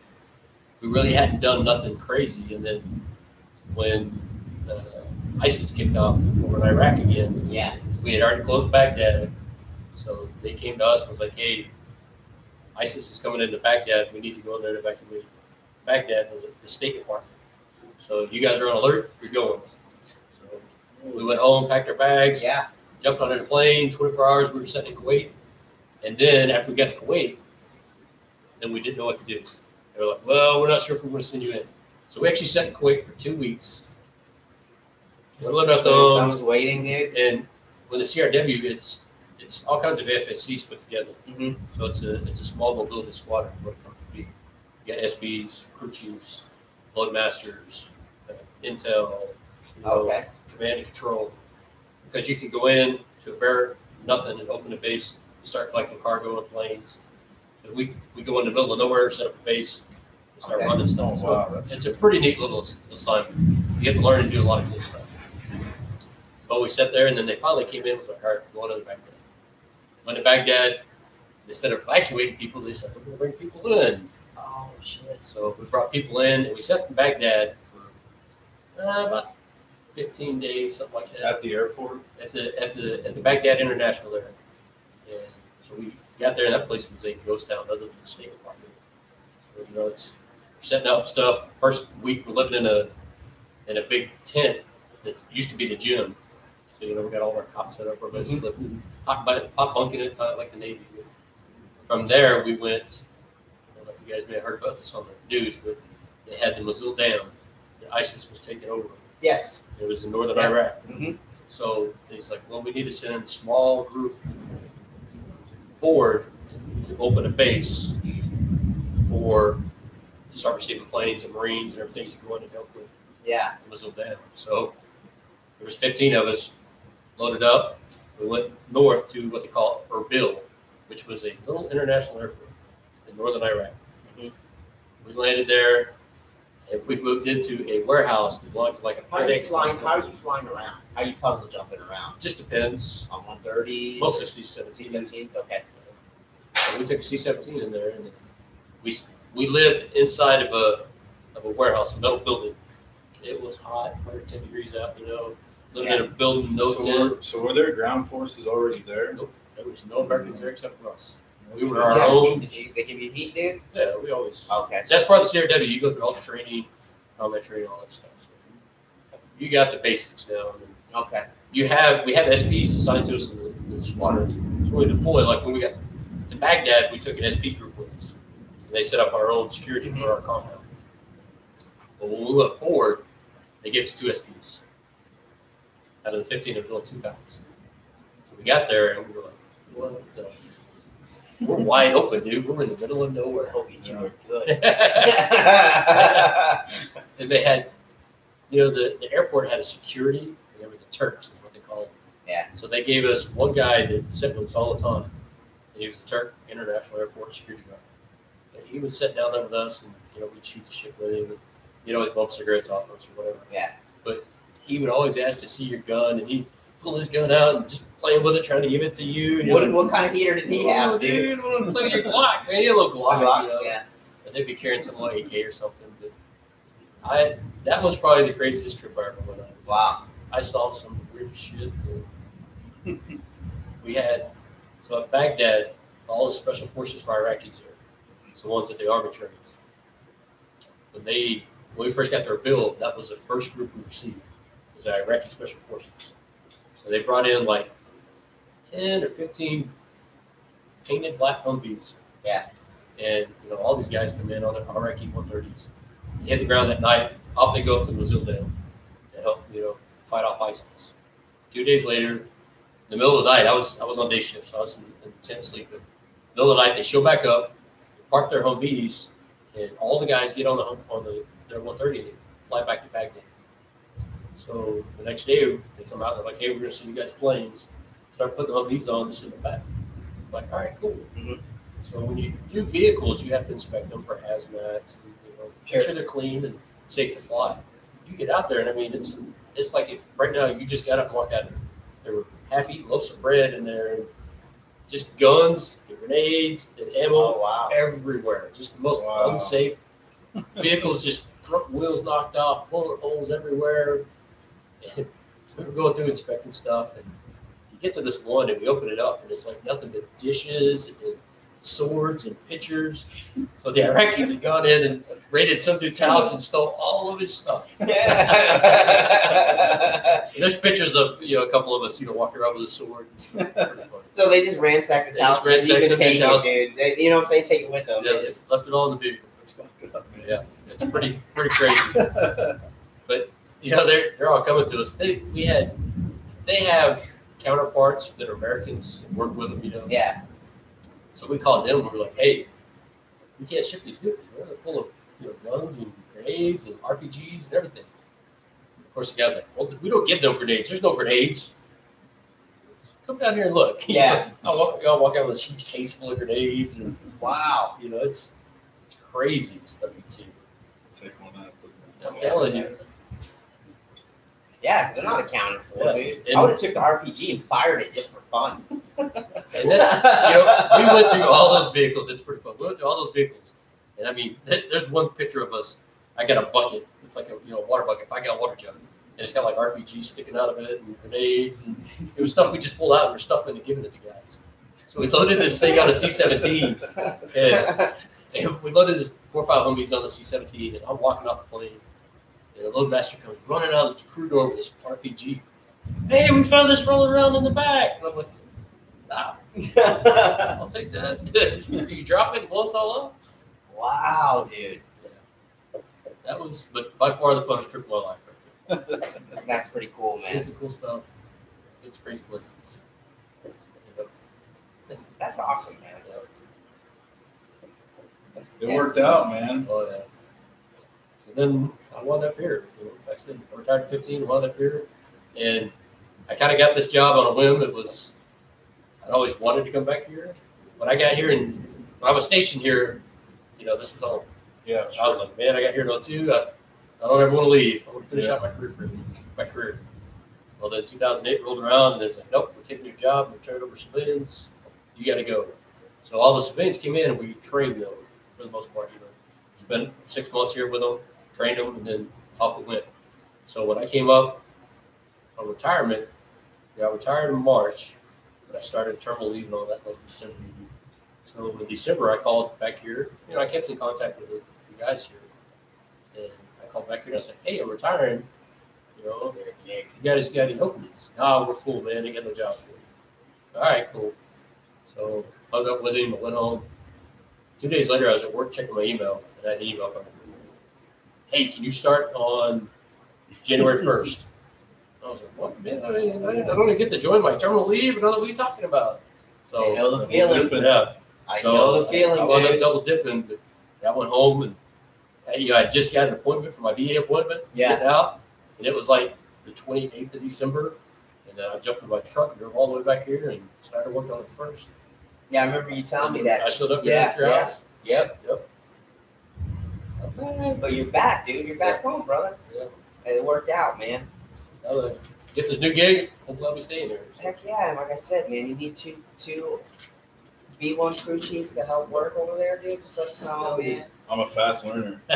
we really hadn't done nothing crazy. And then when ISIS kicked off over in Iraq again, we had already closed Baghdad. So they came to us and was like, hey, ISIS is coming into Baghdad. We need to go in there to evacuate Baghdad, the State Department. So you guys are on alert. You're going. So we went home, packed our bags, jumped on a plane. 24 hours, we were sitting in Kuwait. And then after we got to Kuwait, then we didn't know what to do. They were like, well, we're not sure if we're going to send you in. So we actually sat in Kuwait for 2 weeks. We're living out those. I was waiting, dude. And with the CRW, it's all kinds of FSCs put together. So it's a small mobility squadron. What it comes to be. You got SBs, crew chiefs, load masters, intel, command and control. Because you can go in to a barrack, nothing, and open a base, and start collecting cargo and planes. And we go in the middle of nowhere, set up a base, and start running stuff. Oh, wow. So it's a pretty neat little assignment. You get to learn and do a lot of cool stuff. So we sat there, and then they finally came in and was like, all right, going to Baghdad. Went to Baghdad. Instead of evacuating people, they said, we're going to bring people in. Oh, shit. So we brought people in, and we sat in Baghdad for about 15 days, something like that. At the airport? At the Baghdad International there. And so we got there, and that place was a ghost town other than the State Department. So, it's setting up stuff. First week, we're living in a big tent that used to be the gym. So, we got all our cots set up, everybody's living hot bunking it, kind of like the Navy. From there, we went, I don't know if you guys may have heard about this on the news, but they had the Mosul Dam. The ISIS was taking over. Yes. It was in northern Iraq. So he's like, well, we need to send a small group forward to open a base to start receiving planes and Marines and everything to go in and help with the Mosul Dam. So there was 15 of us loaded up. We went north to what they call Erbil, which was a little international airport in northern Iraq. We landed there, and we moved into a warehouse that belonged to like a FedEx. How are you flying around? How are you puzzle jumping around? Just depends. On 130? Mostly C-17. C-17s, okay. So we took a C-17 in there, and we lived inside of a warehouse, a metal building. It was hot, 110 degrees out, a little bit of building, no tent. So were there ground forces already there? Nope. There was no Americans there except for us. We were our own. Did they give you heat, dude? Yeah, we always. Okay. So that's part of the CRW. You go through all the training, combat training, all that stuff. So you got the basics now. Okay. We have SPs assigned to us in the squadron. So when we deploy, like when we got to Baghdad, we took an SP group with us. And they set up our own security for our compound. But when we went forward, they gave us 2 SPs. Out of the 15, there was only 2 cops. So we got there and we were like, what the? We're wide open, dude. We're in the middle of nowhere. I hope you were good. And they had, the airport had a security, and they were the Turks, is what they call it. Yeah. So they gave us one guy that sat with us all the time, and he was the Turk International Airport security guard. And he would sit down there with us, and we'd shoot the shit with him, and he'd always bump cigarettes off us or whatever. Yeah. But he would always ask to see your gun, and he'd pull his gun out and just playing with it, trying to give it to you. What kind of heater did he have, dude? Look at your Glock, man. He had a little Glock, Yeah. And they'd be carrying some little AK or something. But that was probably the craziest trip I ever went on. Wow. I saw some weird shit. We had, so at Baghdad, all the special forces for Iraqis there. It's the ones that the Army trains. When we first got their bill, that was the first group we received, was the Iraqi special forces. So they brought in like 10 or 15 painted black Humvees. Yeah. And, all these guys come in on their Iraqi 130s. They hit the ground that night. Off they go up to Mosul Dam to help, fight off ISIS. 2 days later, in the middle of the night, I was on day shift, so I was in the tent sleeping. In the Middle of the night, they show back up, park their Humvees, and all the guys get on their 130 and they fly back to Baghdad. So the next day, they come out and they're like, hey, we're going to send you guys planes. Start putting the Humvees on and send them back. I'm like, all right, cool. Mm-hmm. So when you do vehicles, you have to inspect them for hazmats, and, make sure they're clean and safe to fly. You get out there, and I mean, it's like if right now you just got up and walked out there were half-eaten loaves of bread in there, and just guns, and grenades, and ammo everywhere. Just the most unsafe vehicles, just front wheels knocked off, bullet holes everywhere. And we were going through inspecting stuff, and you get to this one, and we open it up, and it's like nothing but dishes and swords and pictures. So the Iraqis had gone in and raided some dude's house and stole all of his stuff. And there's pictures of a couple of us walking around with a sword. So they just ransacked his house. And even take it, dude. You know what I'm saying? Take it with them. Yeah, they just left it all in the vehicle. That's fucked up, man. Yeah, it's pretty crazy. But they're all coming to us. They have counterparts that are Americans and work with them. Yeah. So we called them and we were like, hey, we can't ship these vehicles. They're full of guns and grenades and RPGs and everything. Of course, the guy's like, well, we don't give them grenades. There's no grenades. Come down here and look. Yeah. I'll walk out with this huge case full of grenades. And wow. It's crazy the stuff you see. Take one out. I'm telling you. Yeah, because they're not accounted for, dude. And I would have took the RPG and fired it just for fun. And then, we went through all those vehicles. It's pretty fun. We went through all those vehicles. And I mean, there's one picture of us. I got a bucket. It's like a water bucket. I got a water jug. And it's got like RPGs sticking out of it and grenades. And it was stuff we just pulled out and we're stuffing and giving it to guys. So we loaded this thing on a C-17. And we loaded this 4 or 5 Humvees on the C-17. And I'm walking off the plane. And the loadmaster comes running out of the crew door with this RPG. Hey, we found this rolling around in the back. And I'm like, stop. I'll take that. You drop it and blow us all up. Wow, dude. Yeah. That was, but by far the funnest trip of my life right there. That's pretty cool, man. It's cool stuff. It's crazy places. That's awesome, man. It worked out, man. Oh, yeah. So then I wound up here. Back then, I retired at 15, wound up here. And I kind of got this job on a whim. I'd always wanted to come back here. When I got here and when I was stationed here, this was all. Yeah. Sure. I was like, man, I got here in 02. I don't ever want to leave. I want to finish out my career. Well, then 2008 rolled around and it's like, nope, we're taking your job. We're turning over civilians. You got to go. So all the civilians came in and we trained them for the most part. Spent 6 months here with them, trained them, and then off we went. So when I came up on retirement, I retired in March, but I started terminal leave and all that like December. So in December, I called back here. I kept in contact with the guys here. And I called back here and I said, hey, I'm retiring. You guys got any openings? No, we're full, man. They got no job for you. All right, cool. So hung up with him. I went home. 2 days later, I was at work checking my email, and I had an email from him. Hey, can you start on January 1st? I was like, what, man? I don't even get to join my terminal leave. I don't know what you're talking about. So I know the feeling. Yeah. I know the feeling. I wound up double dipping, but I went home and I just got an appointment for my VA appointment. Yeah. Getting out, and it was like the 28th of December, and then I jumped in my truck and drove all the way back here and started working on it first. Yeah, I remember you telling me that. I showed up here at your house. Yep. Okay. But you're back, dude. You're back home, brother. Yeah. It worked out, man. Now get this new gig. Hopefully I'll be staying there. Heck yeah. Like I said, man, you need two B1 crew chiefs to help work over there, dude. Just let us know, man. I'm a fast learner. I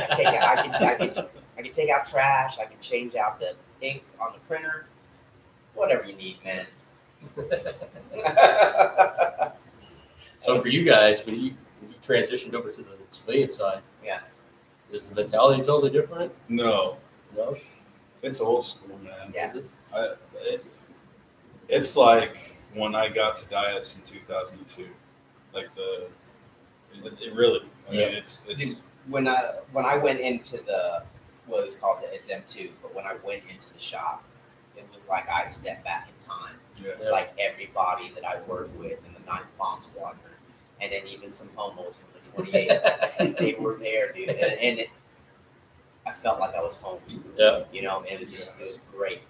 can take out trash. I can change out the ink on the printer. Whatever you need, man. So for you guys, when you transitioned over to the civilian side, yeah, is the mentality totally different? No, it's old school, man. Yeah. Is it? It's like when I got to Dias in 2002. Like it really. I mean, it's. When I went into it's called it's M2, but when I went into the shop, it was like I stepped back in time. Yeah. Like everybody that I worked with in the 9th Bomb Squadron and then even some homos from the 28th. They were there, dude, and I felt like I was home. Yeah. You know, and it was great.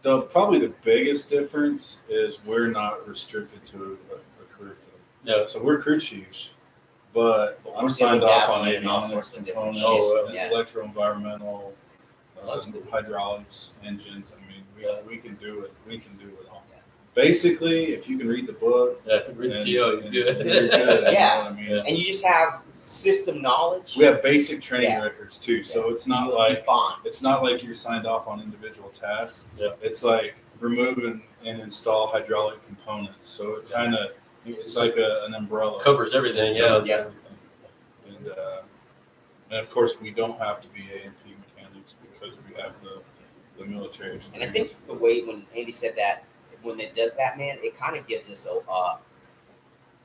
Probably the biggest difference is we're not restricted to a career field. Yeah. So we're crew chiefs, but But I'm we're signed still off on dabbling in all avionics, sorts of different components, shit. Yeah. electro-environmental, That's cool. hydraulics, engines. I mean, Yeah. we can do it. We can do it all. Yeah. Basically, if you can read the book, Yeah, if you read the and- TO, you're and good. you're good. Yeah. You know what I mean? Yeah. And you just have system knowledge. We have basic training Yeah. records too, so it's not You'll be like fine. it's not like you're signed off on individual tasks. Yeah. It's like remove and install hydraulic components. So it kind of it's like an umbrella. Covers everything. Yeah. Yeah. And of course we don't have to be A&P mechanics because we have the military experience. And I think the way when Andy said that, when it does that, man, it kind of gives us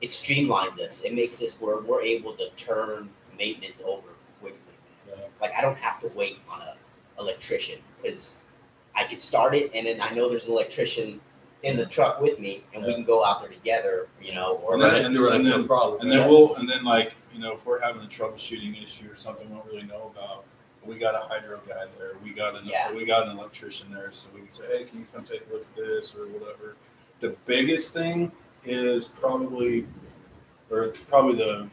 it streamlines us. It makes us where we're able to turn maintenance over quickly. Yeah. Like I don't have to wait on a electrician because I can start it, and then I know there's an electrician in the truck with me, and we can go out there together, you know. Or And Or then- you run into a then- problem. And then like, you know, if we're having a troubleshooting issue or something we don't really know about, we got a hydro guy there, we got an electrician there, so we can say, hey, can you come take a look at this or whatever. The biggest thing is probably the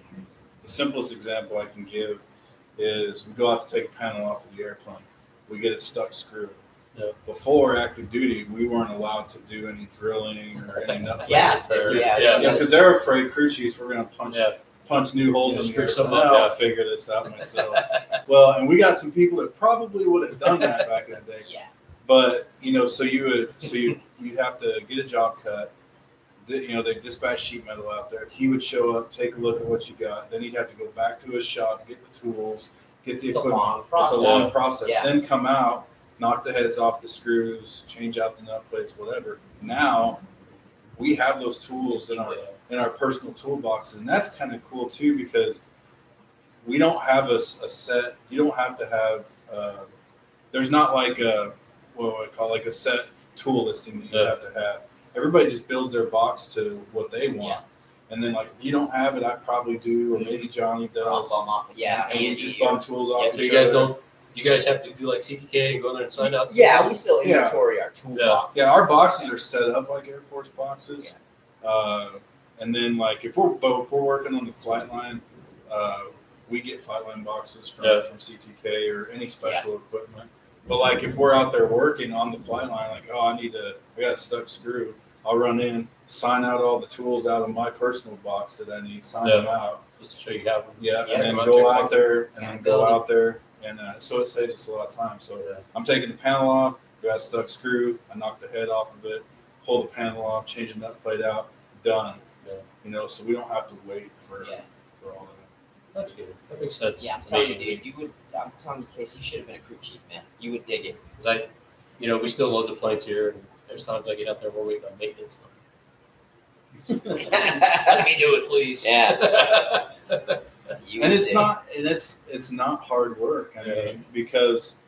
simplest example I can give is we go out to take a panel off of the airplane. We get a stuck screw. Yeah. Before active duty, we weren't allowed to do any drilling or any nut Yeah, repair. Yeah. Because they're afraid crew chiefs we're going to Yeah. punch new holes Yeah, in the screw airplane. something up, I'll yeah. figure this out myself. Well, and we got some people that probably would have done that back in the day. Yeah. But you know, you'd have to get a job cut. You know, they dispatch sheet metal out there. He would show up, take a look at what you got. Then he'd have to go back to his shop, get the tools, get the It's a equipment. long It's process. a long process. Yeah. Then come out, knock the heads off the screws, change out the nut plates, whatever. Now we have those tools in our personal toolboxes, and that's kind of cool too because we don't have a set. You don't have to have. There's not like what would I call like a set tool listing that you Yeah. have to have. Everybody just builds their box to what they want. Yeah. And then, like, if you don't have it, I probably do, or maybe Johnny does. Yeah. And we just bum tools off Yeah, So each you guys other. don't. You guys have to do like CTK and go there and sign up. Yeah, we still Yeah. inventory our toolbox. Yeah, our boxes are set up like Air Force boxes. And then, like, if we're working on the flight line, we get flight line boxes from CTK or any special equipment. But like, if we're out there working on the flight line, like, I got a stuck screw. I'll run in, sign out all the tools out of my personal box that I need, sign them out. Just to show you how. Yeah, Yeah, and then come out, go check out there, and then go building. out there, and so it saves us a lot of time. So Yeah. I'm taking the panel off, got a stuck screw, I knock the head off of it, pull the panel off, change the nut plate out, done. Yeah. You know, so we don't have to wait for all That's good. That makes sense. Yeah, I'm to telling me. you, dude. I'm telling you, Casey, you should have been a crew chief, man. You would dig it. Because we still load the planes here, and there's times I get out there we're waiting on maintenance. Let me do it, please. Yeah. that. And it's not hard work. I mean, because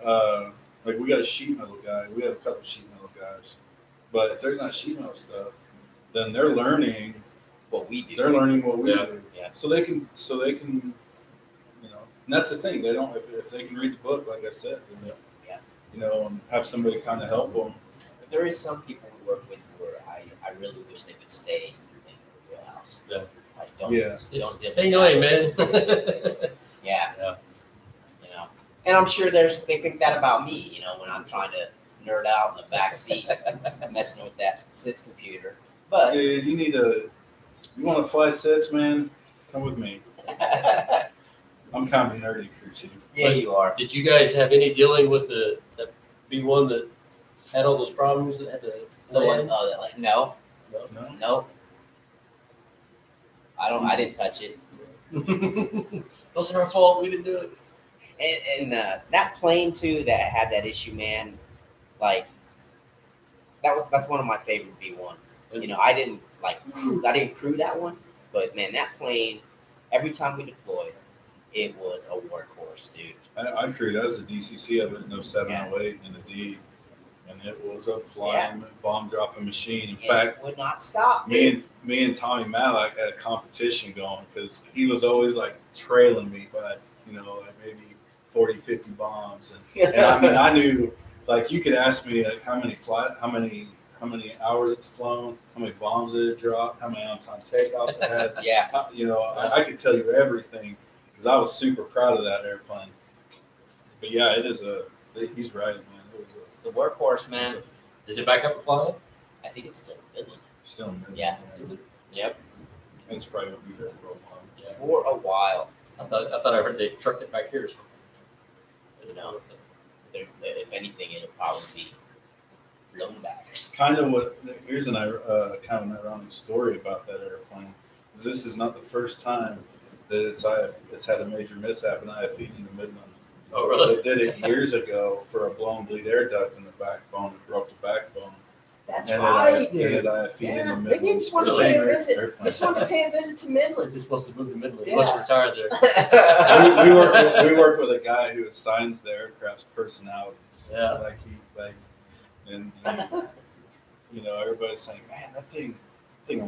like we got a sheet metal guy, we have a couple sheet metal guys, but if there's not sheet metal stuff, then they're learning. What we do. They're learning what we Yeah. do. Yeah. So they can, you know, and that's the thing. They don't, if they can read the book, like I said, then, you know, and have somebody kind of help them. There is some people we work with where I really wish they would stay in the wheelhouse. Yeah. Like, don't dip Stay in away, that. man. Yeah. Yeah. You know, and I'm sure they think that about me. You know, when I'm trying to nerd out in the back seat, messing with that SITS computer. But Dude, you want to fly sets, man? Come with me. I'm kind of a nerdy crew chief. yeah, you are. Did you guys have any dealing with the B1 that had all those problems that had to The one, land? no, No? no. I didn't touch it. Wasn't our fault. We didn't do it. And that plane too that had that issue, man. Like that's one of my favorite B1s. Is You know, I didn't crew that one, but man, that plane. Every time we deployed, it was a workhorse, dude. I crewed. I was the DCC of it in 07, 08, and the D. and it was a flying bomb dropping machine. In And fact, it would not stop. me and Tommy Malak had a competition going because he was always like trailing me by, like maybe 40, 50 bombs. And I mean, I knew, like, you could ask me like how many hours it's flown, how many bombs it dropped, how many on-time takeoffs it had. Yeah. I could tell you everything because I was super proud of that airplane. But yeah, he's right, man. It's the workhorse, man. Is it back up and flying? I think it's still in Midland. Still in Midland. Yeah. Is it? Yep. It's probably gonna be there for a while. Yeah. For a while. I thought I heard they trucked it back here. If anything, it'll probably be flown back. Kind of what. Here's kind of an ironic story about that airplane. This is not the first time that it's had a major mishap in IFE in the Midland. Oh, really? They did it years ago for a blown bleed air duct in the backbone. It broke the backbone. That's And right, it dude. IFE in the Midland. Maybe you just want to Same pay a visit. airplane. Just want to pay a visit to Midland. It's just supposed to move to Midland. Yeah. You must retire there. we work with a guy who assigns the aircraft's personalities. Yeah. And everybody's saying, man, that thing could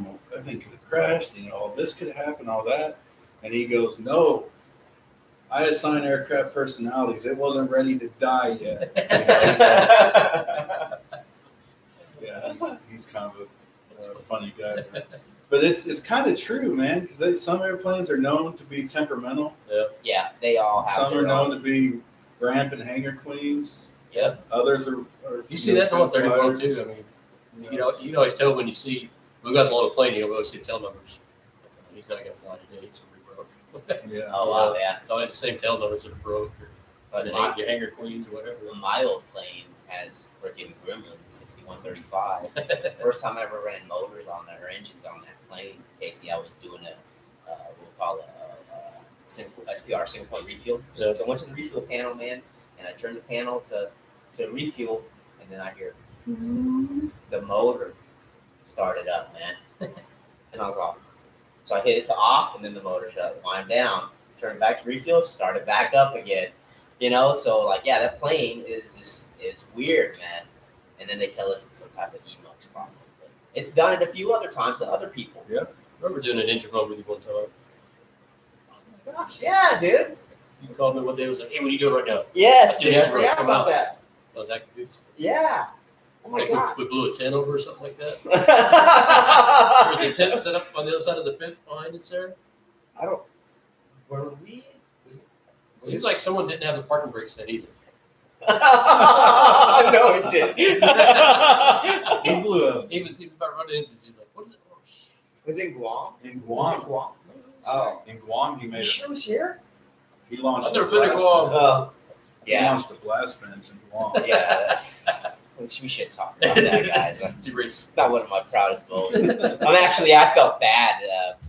have crashed. All this could have happened, all that. And he goes, no, I assign aircraft personalities. It wasn't ready to die yet. Yeah, he's kind of a funny guy. But it's kind of true, man, because some airplanes are known to be temperamental. Yeah, they all have. Some are known to be ramp and hangar queens. Yep. Others are You see that in all good 31 flyers. too. I mean, you can always tell when you see, we got the little plane, you always see tail numbers. He's not going to fly today, so we broke. Yeah. Oh, wow, yeah. It's always the same tail numbers that are broke, or by the hanger queens or whatever. My old plane has freaking Gremlin 6135. First time I ever ran motors on that or engines on that plane, Casey, I was doing we'll call it SPR, single point refuel. Yeah. So I went to the refuel panel, man, and I turned the panel to refuel, and then I hear the motor started up, man. And I was off. So I hit it to off, and then the motor shut, wind down, turned back to refuel, started back up again. So that plane is weird, man. And then they tell us it's some type of EMOX problem. It's done it a few other times to other people. Yeah. I remember doing an engine run with you one time. Oh my gosh, yeah, dude. You called me one day and was like, hey, what are you doing right now? Yes, Dude, dude. I come forgot out. about that. I was acting good. Yeah. Oh my Like god. we blew a tent over or something like that. There was a tent set up on the other side of the fence behind us there. Where were we? It seems like someone didn't have the parking brake set either. No, it didn't. He blew up He was about running engines. He's like, what is it? Oh, shit. Was it Guam? in Was it Guam. Guam? Oh. In Guam, he You made sure it was here? He launched. I've never a been to blast Guam. fence. He Yeah. launched a blast fence in Guam. Yeah. We should talk about that, guys. It's a race. It's not one of my proudest moments. I felt bad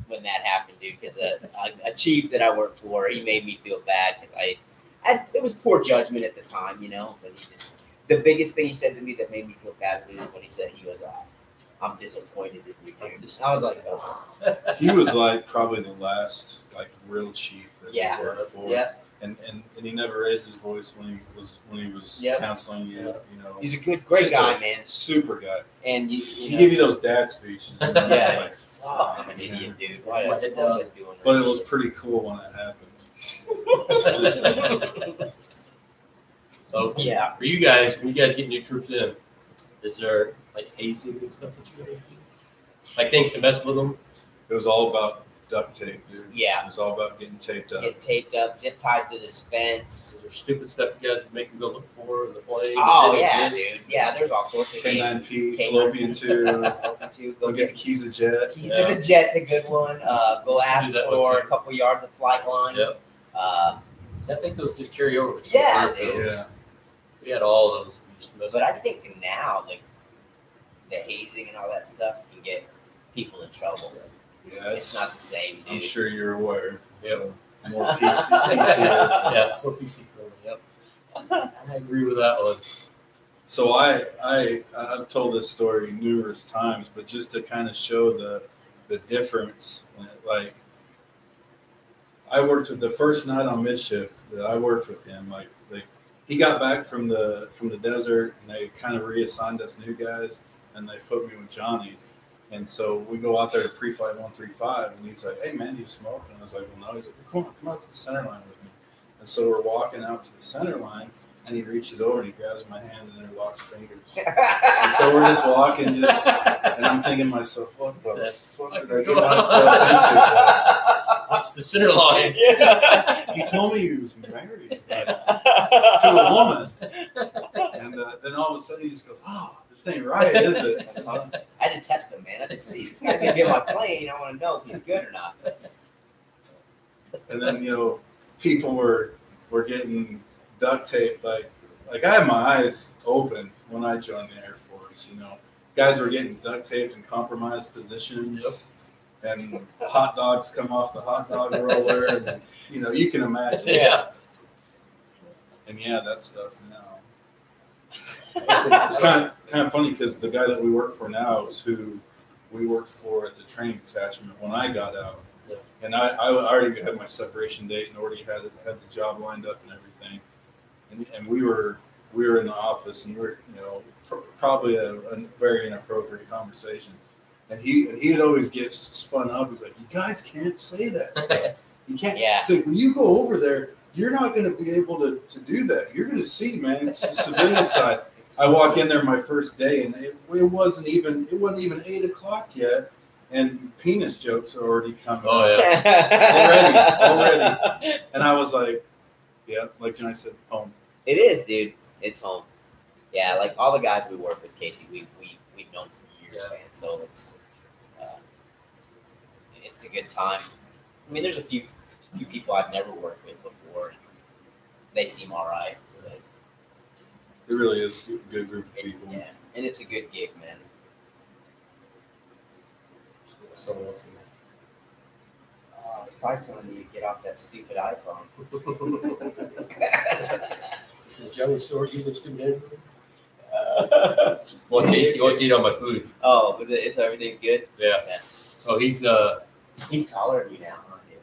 when that happened, dude, because a chief that I worked for, he made me feel bad because it was poor judgment at the time, but the biggest thing he said to me that made me feel bad was when he said he was, I'm disappointed in you, dude. I was like, oh. He was probably the last real chief that Yeah. we worked for. Yeah. And he never raised his voice when he was Yep. counseling you. He's a great Just guy, a man. super guy. And He give you those dad speeches. And you're Yeah. like, oh, I'm an idiot, dude. Why My am head I down. doing but that it was shit? pretty cool when it happened. So Yeah. for you guys, when you guys get new troops in, is there hazing and stuff that you guys do? Things to mess with them? It was all about duct tape, dude. Yeah. It was all about getting taped up. Get taped up, zip tied to this fence. Is there stupid stuff you guys make them go look for in the plane? Oh, that yeah, exist? dude. Yeah, there's all sorts of games. K9P, K9P. fallopian tube. Go Go get the keys of jet. Keys to the Jet's a good one. Go Used to do ask that one for too. a couple yards of flight line. Yep. So I think those just carry over. between Yeah, airfields. Yeah. We had all those. We used to mess but I with. think now, the hazing and all that stuff can get people in trouble. Yeah, It's not the same, I'm dude. sure you're aware. Yep. So, more PC. Yeah, for PC friendly. Yep. I agree with that one. So I've told this story numerous times, but just to kind of show the difference, I worked with the first night on midshift that I worked with him, he got back from the desert, and they kind of reassigned us new guys, and they put me with Johnny. And so we go out there to pre-flight 135, and he's like, "Hey man, do you smoke?" And I was like, "Well, no." He's like, come out to the center line with me." And so we're walking out to the center line, and he reaches over and he grabs my hand and then locks fingers. And so we're just walking, and I'm thinking to myself, "What the fuck did I get myself into?" What's the center line? He told me he was married to a woman, and then all of a sudden he just goes, "Oh, this ain't right, is it?" I had to test him, man. I had to see. This guy's gonna be on my plane. I want to know if he's good or not. And then people were getting duct taped. Like I had my eyes open when I joined the Air Force. Guys were getting duct taped in compromised positions, and hot dogs come off the hot dog roller, and you can imagine. Yeah. And that stuff now. It's kind of funny because the guy that we work for now is who we worked for at the training detachment when I got out. Yeah. And I already had my separation date and already had the job lined up and everything. And we were in the office, and we were probably a very inappropriate conversation. And he would always get spun up. He's like, "You guys can't say that stuff. You can't." Yeah. So when you go over there, you're not going to be able to do that. You're going to see, man. It's the civilian side. I walk in there my first day, and it wasn't even 8:00 yet, and penis jokes are already coming. Oh yeah, already. And I was like, yeah, like Johnny said, home. It is, dude. It's home. Yeah, like all the guys we work with, Casey, we've known for years, man. So it's a good time. I mean, there's a few people I've never worked with before. And they seem all right. It really is a good group of people. Yeah, and it's a good gig, man. Someone else. It's probably telling you to get off that stupid iPhone. This is Joey's store using stupid Android. He wants to eat on my food. Oh, it's everything's good? Yeah. So he's taller than you now, aren't you?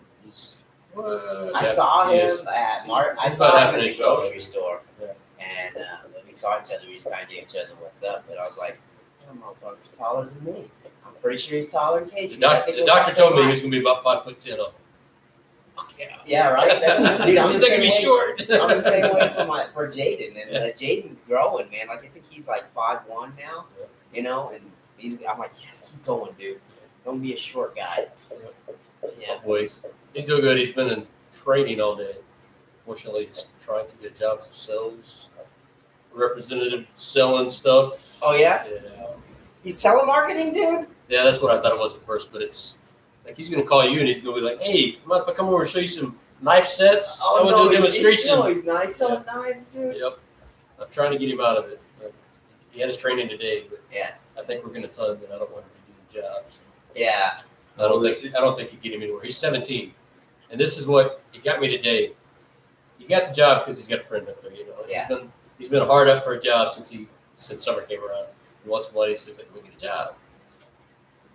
I saw him at I saw him at the grocery store. Yeah. And when we saw each other, we just kind of gave each other what's up. And I was like, that motherfucker's taller than me. I'm pretty sure he's taller than Casey. The doctor told me he was going to be about 5'10". I was like, fuck yeah. Yeah, right? That's dude, He's going to be short. I'm the same way for Jaden. And Jaden's growing, man. Like, I think he's like 5'1" now, and I'm like, yes, keep going, dude. Don't be a short guy. Yeah. Boys, he's doing good. He's been in training all day. Fortunately, he's trying to get jobs as sales representative, selling stuff. Oh, yeah? Yeah. He's telemarketing, dude? Yeah, that's what I thought it was at first, but it's like he's going to call you and he's going to be like, "Hey, mind if I come over and show you some knife sets? I want to do a demonstration." He's nice selling knives, dude. Yep. I'm trying to get him out of it. He had his training today, but yeah, I think we're going to tell him that I don't want him to do the jobs. Yeah. I don't think you get him anywhere. He's 17, and this is what he got me today. He got the job because he's got a friend up there. Yeah. He's been hard up for a job since summer came around. He wants money, so he's like, "We'll get a job."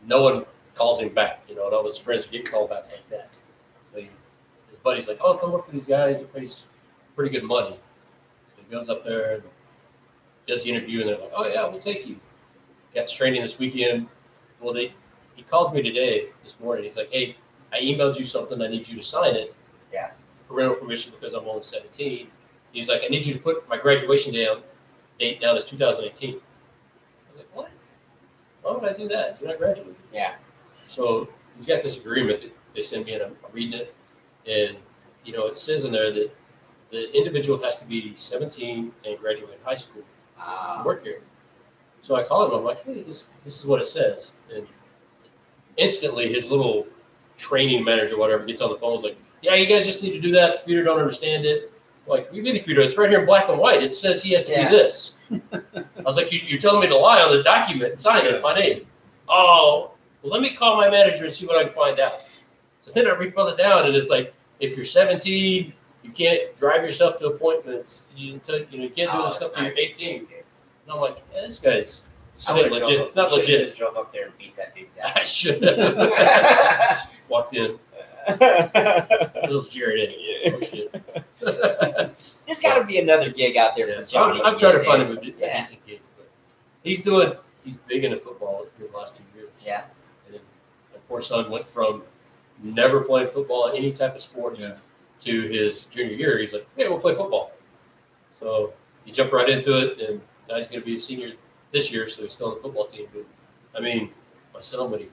No one calls him back. And all his friends get called back like that. So his buddy's like, "Oh, come work for these guys. It pays pretty good money." So he goes up there and does the interview, and they're like, "Oh yeah, we'll take you." Got training this weekend. Well, he calls me this morning. He's like, "Hey, I emailed you something. I need you to sign it." Yeah. Parental permission because I'm only 17. He's like, "I need you to put my graduation date down as 2018. I was like, "What? Why would I do that? You're not graduating." Yeah. So he's got this agreement that they send me, and I'm reading it, and it says in there that the individual has to be 17 and graduate high school to work here. So I call him. I'm like, "Hey, this is what it says," and instantly his little training manager, whatever, gets on the phone. Is like, "Yeah, you guys just need to do that. The computer don't understand it." Like, "We mean the computer? It's right here in black and white. It says he has to do this." I was like, "You're telling me to lie on this document and sign it, my name." "Oh, well, let me call my manager and see what I can find out." So then I read further down, and it's like, if you're 17, you can't drive yourself to appointments. You can't do this stuff till you're 18. And I'm like, yeah, this guy's legit. It's not legit. Just drove up there and beat that dude's ass. I should have walked in. Yeah. Little Jared Eddie. Oh shit. There's got to be another gig out there Yeah, for so Johnny. I'm trying to find him a Yeah. decent gig. But he's big into football in the last 2 years. Yeah. And then my poor son went from never playing football, any type of sports, to his junior year. He's like, "Yeah, we'll play football." So he jumped right into it, and now he's going to be a senior this year, so he's still on the football team. But I mean, my son, when he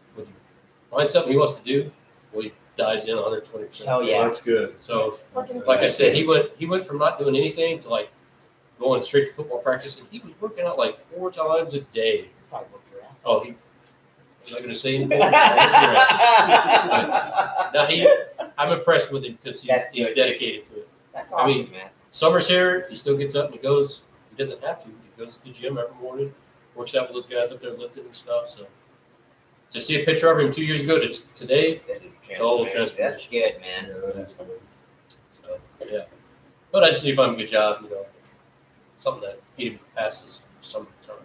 finds something he wants to do, well, he dives in 120%. Hell yeah. That's good. So, like I said, he went from not doing anything to like going straight to football practice, and he was working out like 4 times a day. Probably whoop your ass. Oh, I'm not going to say anymore. Now I'm impressed with him because he's dedicated to it. That's awesome, man. Summer's here, he still gets up and he goes. He doesn't have to. He goes to the gym every morning, works out with those guys up there lifting and stuff. So, to see a picture of him 2 years ago to today, total transformation. That's good, man. So, yeah. But I just need to find him a good job, something that he passes some time.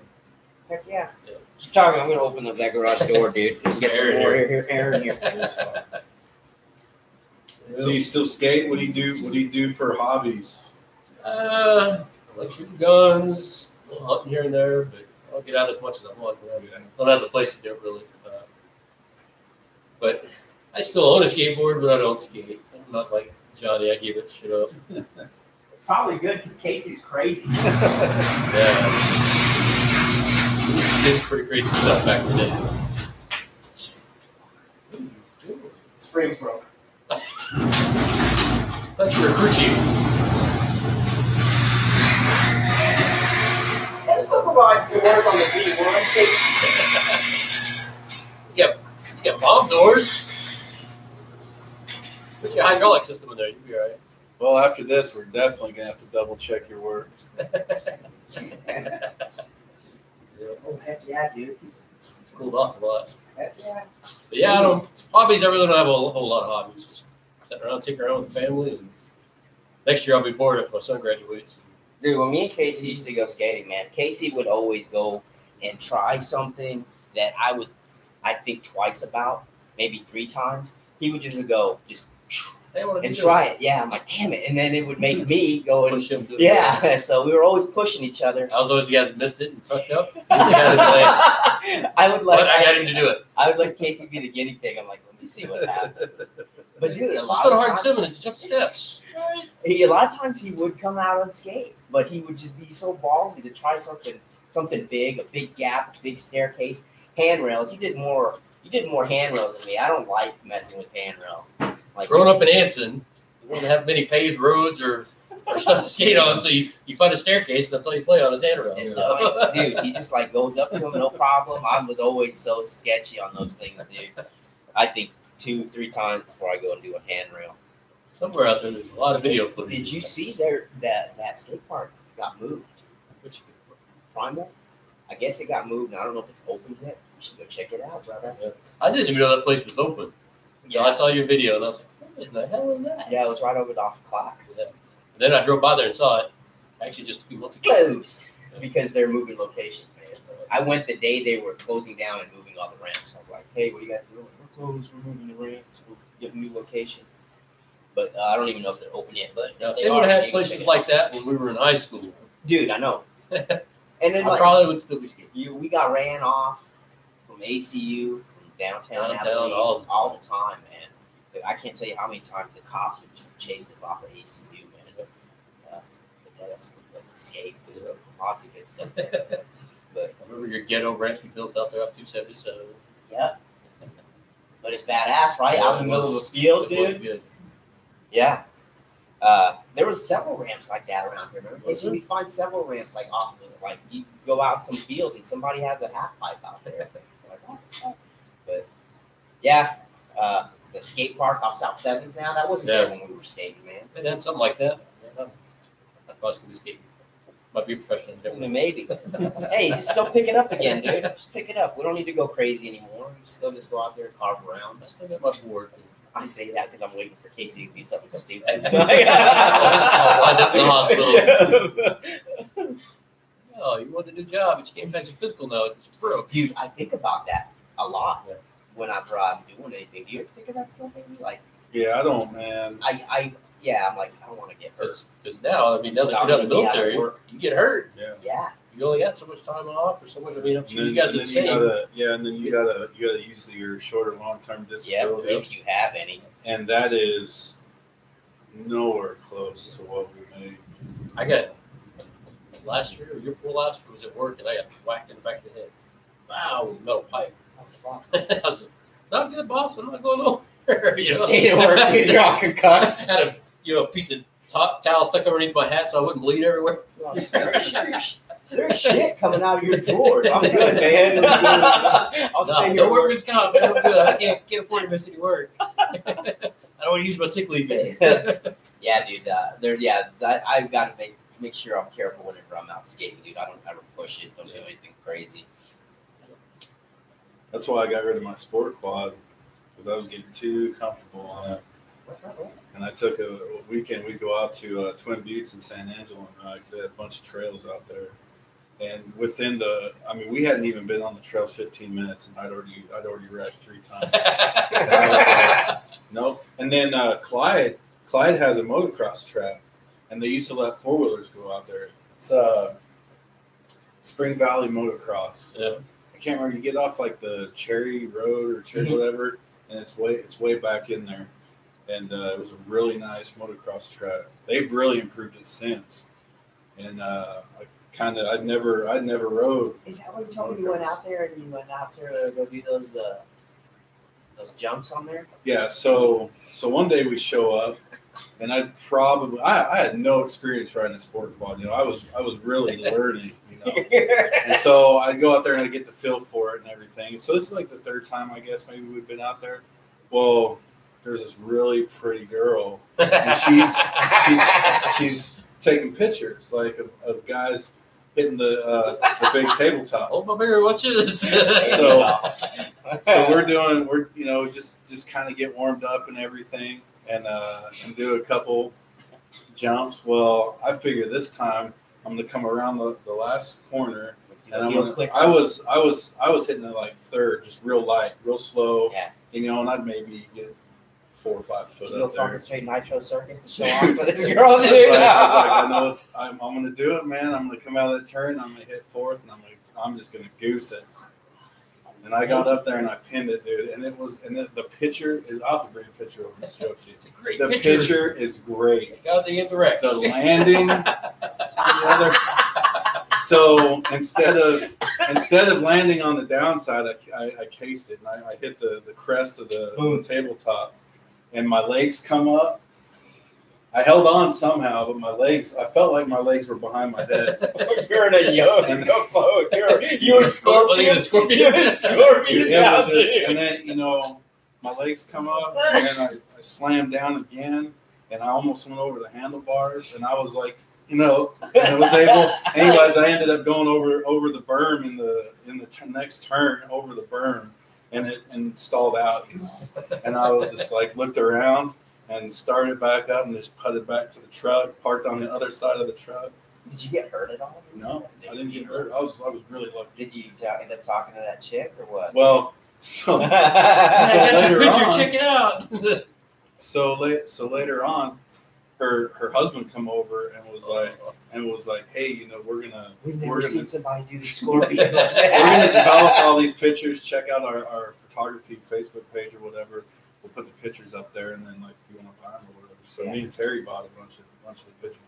Heck yeah. Yeah. Keep talking. I'm going to open up that garage door, dude. Let's get some more Aaron here. So you still skate? What do you do for hobbies? I like shooting guns, a little hunting here and there, but I'll get out as much as I want. I don't have the place to do it, really. But I still own a skateboard, but I don't skate. I'm not like Johnny. I gave it shit up. It's probably good because Casey's crazy. Yeah. This is pretty crazy stuff back in the day. What are you doing? Springs broke. That's your crew chief. Let's go provides the work on the B1 case. You got bomb doors. Put your hydraulic system in there. You'll be all right. Well, after this, we're definitely gonna have to double check your work. Oh, heck yeah, dude. It's cooled off a lot. Heck yeah. But yeah, hobbies, I really don't have a whole lot of hobbies. Just sit around, take around with the family. And next year I'll be bored after my son graduates. Dude, when me and Casey used to go skating, man, Casey would always go and try something that I think twice about, maybe 3 times. He would just go, and try it. Yeah, I'm like, damn it. And then it would make me go and Push him to it. yeah. So we were always pushing each other. I was always the guy that missed it and fucked up. I would But I got him to do it. I would let Casey be the guinea pig. I'm like, let me see what happens. But dude, Let's go to Hard Simmons and jump steps. A lot of times he would come out unscathed, but he would just be so ballsy to try something big, a big gap, a big staircase, handrails. He did more handrails than me. I don't like messing with handrails. Like Growing up in Anson, you don't have many paved roads or stuff to skate on, so you find a staircase. That's all you play on is handrails. And so, like, dude, he just like goes up to him, no problem. I was always so sketchy on those things, dude. I think 2-3 times before I go and do a handrail. Somewhere out there's a lot of video footage. Did you see that skate park got moved? Which Primal? I guess it got moved, and I don't know if it's open yet. You should go check it out, brother. Yeah. I didn't even know that place was open. So I saw your video, and I was like, what in the hell is that? Yeah, it was right over off Clock. Yeah. And then I drove by there and saw it. Actually, just a few months ago. Closed because they're moving locations, man. I went the day they were closing down and moving all the ramps. I was like, hey, what are you guys doing? We're closed. We're moving the ramps. We'll get a new location. But I don't even know if they're open yet. But Now, if they would have had places like that when we were in high school, dude, I know. And then I probably would still be skating. we got ran off from ACU, from downtown Abilene, all the time, man. I can't tell you how many times the cops would chase us off of ACU, man. But that's a good place to skate. Yeah. Lots of good stuff there. But I remember your ghetto ramp you built out there off 277. yeah. But it's badass, right? Yeah, out in the middle of the field, it was dude. good. Yeah. There was several ramps like that around here. Remember? So we'd find several ramps like off of like you go out in some field and somebody has a half pipe out there. Like, what the fuck? But yeah, the skate park off South 7th now, that wasn't there when we were skating, man. They had something like that. I'd probably still be skating. Might be a professional. Maybe. Hey, just don't pick it up again, dude. Just pick it up. We don't need to go crazy anymore. We still just go out there and carve around. I still got my board. I say that because I'm waiting for Casey to do something stupid. I'll wind up in the hospital. Oh, you want a new job, but you can't pass your physical now because you're broke. Dude, I think about that a lot Yeah. whenever I'm doing anything. Do you ever think of that stuff, maybe? Like, Yeah, I don't, man. I'm like, I don't want to get hurt. Because now, I mean, now that you're out of the military, you get hurt. Yeah. You only got so much time off or so much. I mean, I'm sure And you guys are the same. and then you gotta use your short or long term disability. If you have any. And that is nowhere close to what we made. I got last year or year before last year was at work and I got whacked in the back of the head. Wow, with a metal pipe. I was like, not good, boss. I'm not going nowhere. You know? Stay at work. You're all concussed. I had a piece of towel stuck underneath my hat so I wouldn't bleed everywhere. There's shit coming out of your drawers. I'm good, man. I'll stay here. No workers comp, man. I'm good. I can't afford to miss any work. I don't want to use my sick leave. Yeah, dude. I've got to make sure I'm careful whenever I'm out skating, dude. I don't ever push it. Don't do anything crazy. That's why I got rid of my sport quad, because I was getting too comfortable on it. And I took a weekend. We'd go out to Twin Buttes and San Angelo because they had a bunch of trails out there. And we hadn't even been on the trails 15 minutes, and I'd already wrecked 3 times. And I was like, nope. And then Clyde has a motocross track, and they used to let 4-wheelers go out there. It's Spring Valley Motocross. Yeah. I can't remember. You get off like the Cherry Road or Cherry whatever, and it's way back in there. And it was a really nice motocross track. They've really improved it since. And I'd never rode. Is that what you told me you went out there and you went out there to go do those jumps on there? Yeah. So one day we show up, and I had no experience riding a sport quad. You know, I was really learning. You know, and so I go out there and I get the feel for it and everything. So this is like the 3rd time I guess maybe we've been out there. Well, there's this really pretty girl, and she's taking pictures like of guys hitting the big tabletop. Hold my beer, watch this. So we're just kind of get warmed up and everything, and do a couple jumps. Well, I figure this time I'm gonna come around the last corner, and I was hitting it like 3rd, just real light, real slow. Yeah. You know, and I'd maybe get 4 or 5 foot you up there. Fucking straight Nitro Circus to show off for this girl, dude. I was like, I know I'm going to do it, man. I'm going to come out of that turn. I'm going to hit 4th, and I'm just going to goose it. And I got up there and I pinned it, dude. And the picture is. I'll have to bring a picture over and show it to you. It's a great the picture is great. Got the indirect. The landing. So instead of landing on the downside, I cased it and I hit the crest of the tabletop, and my legs come up. I held on somehow, but I felt like my legs were behind my head. You're in a yoga pose. You were scorpion. And then, my legs come up, and then I slammed down again, and I almost went over the handlebars, and I was like, and I was able. Anyways, I ended up going over the berm in the next turn over the berm, and stalled out, And I was just like looked around and started back up and just putted back to the truck, parked on the other side of the truck. Did you get hurt at all? No, I didn't get hurt. I was really lucky. Did you end up talking to that chick or what? Well, so I got your picture. Check it out. So later on, her husband come over and was like, hey, we've never seen somebody do the scorpion. We're gonna develop all these pictures. Check out our photography Facebook page or whatever. We'll put the pictures up there, and then if you want to buy them or whatever. So me and Terry bought a bunch of the pictures.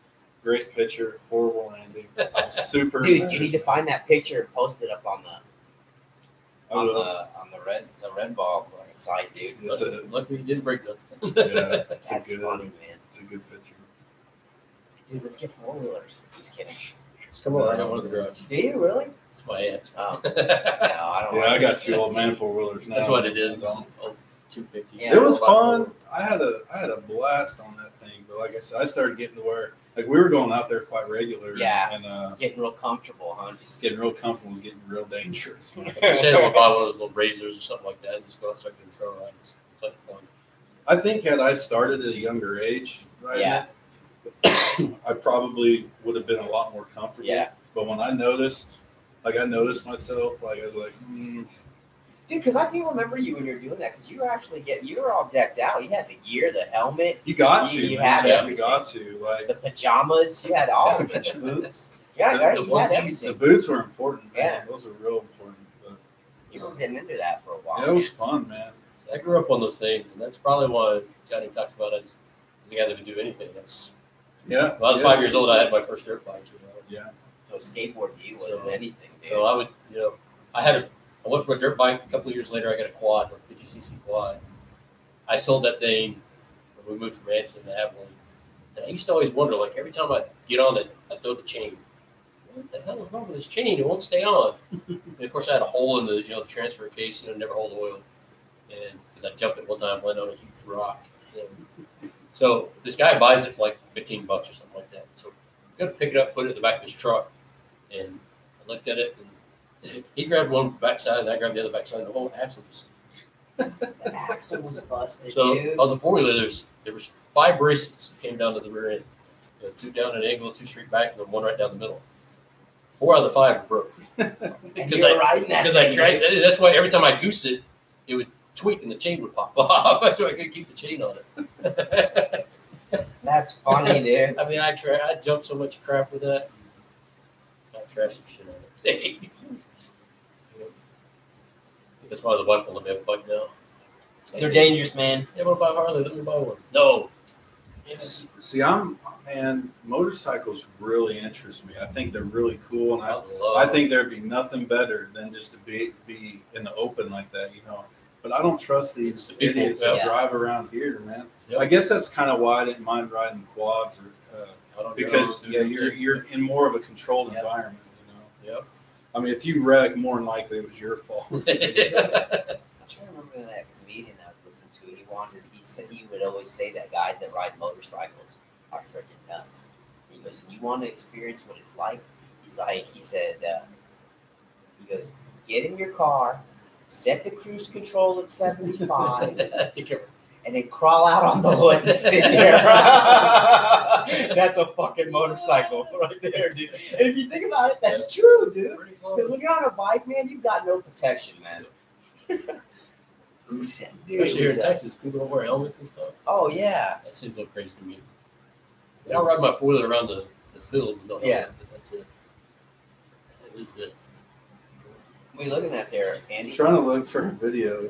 Great picture, horrible landing. Super. Dude, you need to find that picture and post it up on the red ball site, dude. Luckily, you didn't break nothing. Yeah, that's funny, man. It's a good picture. Dude, let's get 4-wheelers. Just kidding. Come on, I got one of the garage. Do you really? It's my aunt's. Oh. No, I don't. Yeah, I got 2 old man 4-wheelers now. That's what it is. It's an old 250. Yeah, it was fun. I had a blast on that thing, but like I said, I started getting to where we were going out there quite regular. Yeah. And getting real comfortable, huh? Just getting real comfortable was getting real dangerous. I said I would buy one of those little razors or something like that and just go outside and trail rides. It's like fun. I think had I started at a younger age, right? Yeah. I probably would have been a lot more comfortable. Yeah. But when I noticed myself, I was like, Dude, because I do remember you when you were doing that, because you were actually you were all decked out. You had the gear, the helmet, You got to. You man. had You everything. got to. Like the pajamas. You had all of it, the boots. Yeah, The right, you had onesies. the everything. boots were important. Man. Yeah. Those are real important. But You were getting into that for a while. yeah, it was fun, man. So I grew up on those things, and that's probably why Johnny talks about it as a guy that would do anything. That's Yeah. when I was 5 years old, I had my first dirt bike. Yeah. So skateboard to you wasn't anything, dude. So I would, I went from a dirt bike. A couple of years later, I got a quad, a 50cc quad. I sold that thing when we moved from Anson to Abilene. And I used to always wonder, like every time I get on it, I throw the chain. What the hell is wrong with this chain? It won't stay on. And of course, I had a hole in the the transfer case. Never hold oil, and because I jumped it one time, landed on a huge rock. And so this guy buys it for like $15 or something like that. So I got to pick it up, put it in the back of his truck, and I looked at it, and he grabbed one backside, and I grabbed the other backside, and the whole axle was. The axle was busted, So dude. on the 4-wheeler, there was 5 braces that came down to the rear end. 2 down an angle, 2 straight back, and then 1 right down the middle. 4 out of the 5 were broke. And you were riding that Because I thing, tried. dude. That's why every time I goose it, it would tweak and the chain would pop off. That's why I couldn't keep the chain on it. That's funny, dude. I mean, I jumped so much crap with that. I trashed some shit on that thing. That's why the wife won't let me have a bike now. They're dangerous, man. Yeah, what about Harley? Let me buy one. No. Yes. See, motorcycles really interest me. I think they're really cool, and I I think there'd be nothing better than just to be in the open like that, But I don't trust these the people, idiots that yeah. drive around here, man. Yep. I guess that's kind of why I didn't mind riding quads, because you're in more of a controlled Yep. environment, Yep. I mean, if you wreck, more than likely it was your fault. I'm trying to remember that comedian I was listening to. He said he would always say that guys that ride motorcycles are freaking nuts. He goes, "You want to experience what it's like?" He said, he goes, "Get in your car, set the cruise control at 75, and then crawl out on the hood and sit there." That's a fucking motorcycle right there, dude. And if you think about it, that's true, dude. Because when you're on a bike, man, you've got no protection, man. Especially here in Texas, people don't wear helmets and stuff. Oh, yeah. That seems a little crazy to me. I'll ride my 4-wheeler around the field with no helmet, Yeah. but that's it. That is it. What are you looking at there, I'm Andy? trying to look for a video.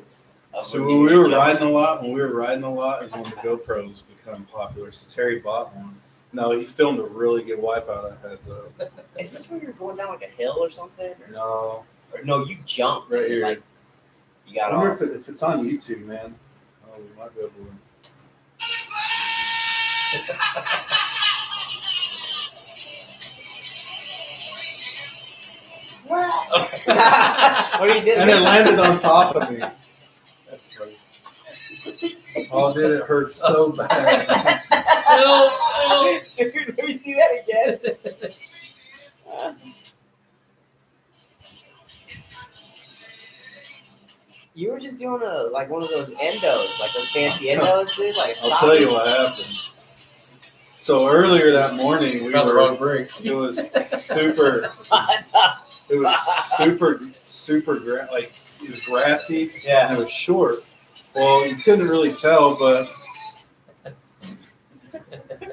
Of So when when you we were jumped? riding a lot is when the GoPros become popular. So Terry bought one. No, he filmed a really good wipeout I had though. Is this where you're going down like a hill or something? No, Or no, you jumped. right here. Like, you got I wonder off. if it's on YouTube, man. Oh, we might be able to. What are you doing? And it landed on top of me. That's funny. Oh, dude, it hurt so bad. Let me see that again. You were just doing one of those endos, like those fancy endos, dude. Like I'll tell you what happened. So earlier that morning, we Found the were. wrong brake. It was super. It was super like it was grassy Yeah. and it was short. Well, you couldn't really tell, but it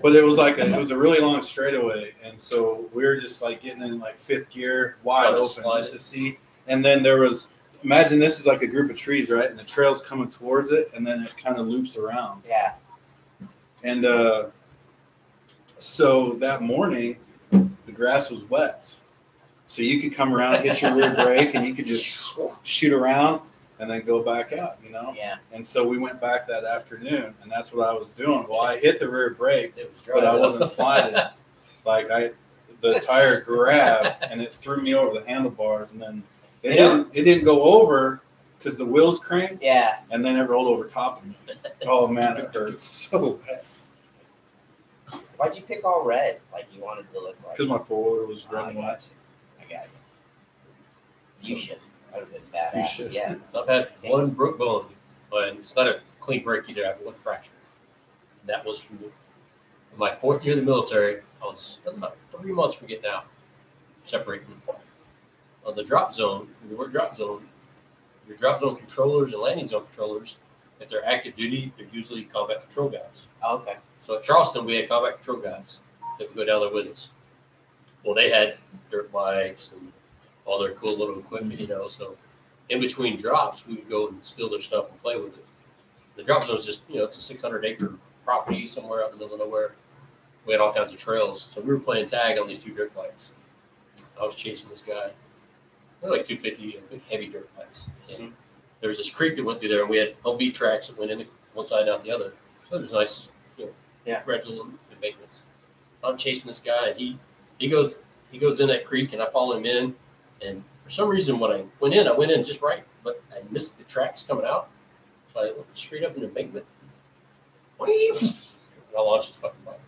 was it was a really long straightaway, and so we were just like getting in like 5th gear, wide Trying to open, slide just it. to see. And then there was, imagine this is like a group of trees, right? And the trail's coming towards it, and then it kind of loops around. Yeah. And so that morning, the grass was wet. So you could come around, hit your rear brake, and you could just shoot around and then go back out, Yeah. And so we went back that afternoon, and that's what I was doing. Well, I hit the rear brake, It was dry. but I wasn't sliding. The tire grabbed, and it threw me over the handlebars, and then it didn't go over because the wheels cranked, Yeah. and then it rolled over top of me. Oh, man, it hurts so bad. Why'd you pick all red? Like you wanted to look like. Because my 4-wheeler was I red and white. got you. I got you. Fuchsia. That would have been badass. Fuchsia. Yeah. So I've had one broke bone, and it's not a clean break either. I have one fracture. And that was from my 4th year in the military. That was about 3 months from getting out, separating. On the drop zone, when we were drop zone, your drop zone controllers and landing zone controllers, if they're active duty, they're usually combat control guys. Oh, okay. So at Charleston, we had combat control guys that would go down there with us. Well, they had dirt bikes and all their cool little equipment, you know. So in between drops, we would go and steal their stuff and play with it. The drop zone is just, you know, it's a 600-acre property somewhere out in the middle of nowhere. We had all kinds of trails. So we were playing tag on these 2 dirt bikes. I was chasing this guy. They're like 250, big heavy dirt bikes. And there was this creek that went through there, and we had LV tracks that went in one side and out the other. So it was nice, you know, gradual embankments. I'm chasing this guy, and he goes in that creek, and I follow him in. And for some reason, when I went in just right, but I missed the tracks coming out. So I looked straight up in the embankment. I launched this fucking bike.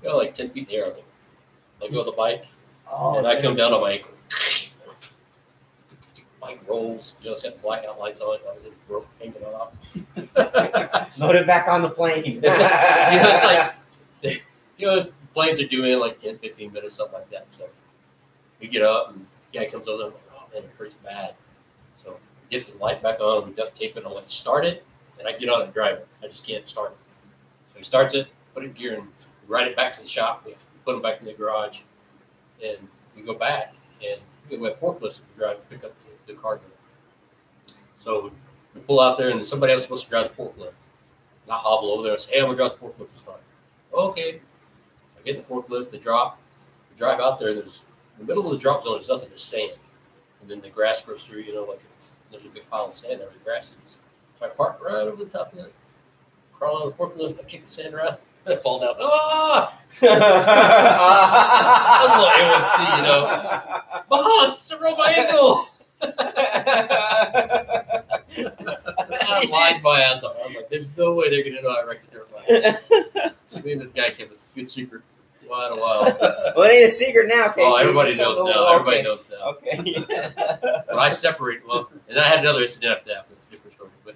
Got like 10 feet in the air. I was like, let go of the bike, and I come down on my ankle. Bike rolls, you know, it's got blackout lights on it, the rope hanging off. Load it back on the plane. It's like, you know, planes are doing like 10, 15 minutes, something like that. So we get up, and the guy comes over, and I'm like, oh man, it hurts bad. So we get the light back on, we duct tape it, I'm like, start it, and I get on and drive it. I just can't start it. So he starts it, put it in gear, and we ride it back to the shop. We put it back in the garage, and we go back, and we have forklifts to drive to pick up the cargo. So we pull out there, and somebody else is supposed to drive the forklift. And I hobble over there and say, hey, I'm going to drive the forklift this time. Okay. I get in the forklift, the drop. We drive out there, and in the middle of the drop zone, there's nothing but sand. And then the grass grows through, you know, like there's a big pile of sand there where the grass is. So I park right over the top of it, crawl out of the forklift, I kick the sand around, and I fall down. Ah! That was a little A1C, you know. Boss, I broke my ankle. I lied my ass off. I was like, there's no way they're going to know I wrecked a dirt bike. So me and this guy kept a good secret quite a while. Well, it ain't a secret now, Casey. Oh, everybody knows now. Everybody knows now. Okay. When I separated, and I had another incident after that. That's a different story. But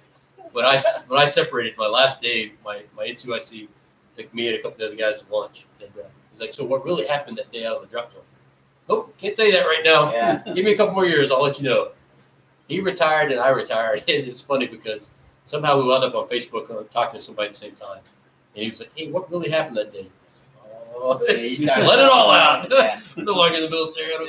when I separated, my last day, my NCOIC took me and a couple of the other guys to lunch. And he's like, so what really happened that day out of the drop zone? Nope, can't tell you that right now. Yeah. Give me a couple more years, I'll let you know. He retired and I retired. And it's funny because somehow we wound up on Facebook talking to somebody at the same time. And he was like, hey, what really happened that day? I was like, oh, let it all out. Yeah. I'm no longer in the military. I don't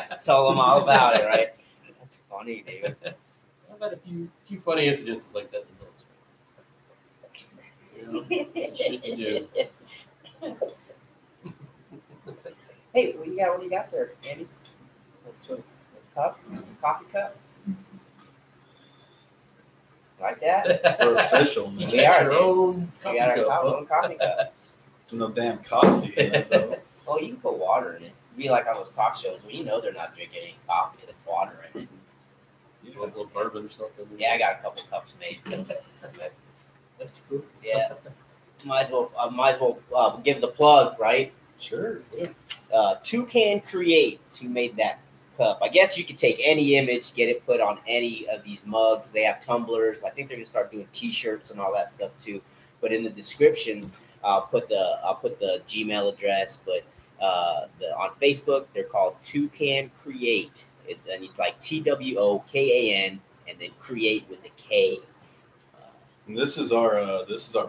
care. Tell them all about it, right? That's funny, dude. I've had a few funny incidences like that in the military. You know, shit you do. Hey, what do you got there, Andy? Cup? Coffee cup? Like that? We're official, You man. got your own We got our own coffee cup. No damn coffee in it, though. Oh, you can put water in it. It'd be like on those talk shows where you know they're not drinking any coffee, it's water in it. A little bourbon or something. Yeah, I got a couple cups made. That's cool. Yeah. Might as well give the plug, right? Sure. Toucan Creates, who made that cup. I guess you could take any image, get it put on any of these mugs. They have tumblers. I think they're gonna start doing T-shirts and all that stuff too. But in the description, I'll put the Gmail address. But on Facebook, they're called Toucan Create, and it's like TWOKAN, and then create with a K. And this is our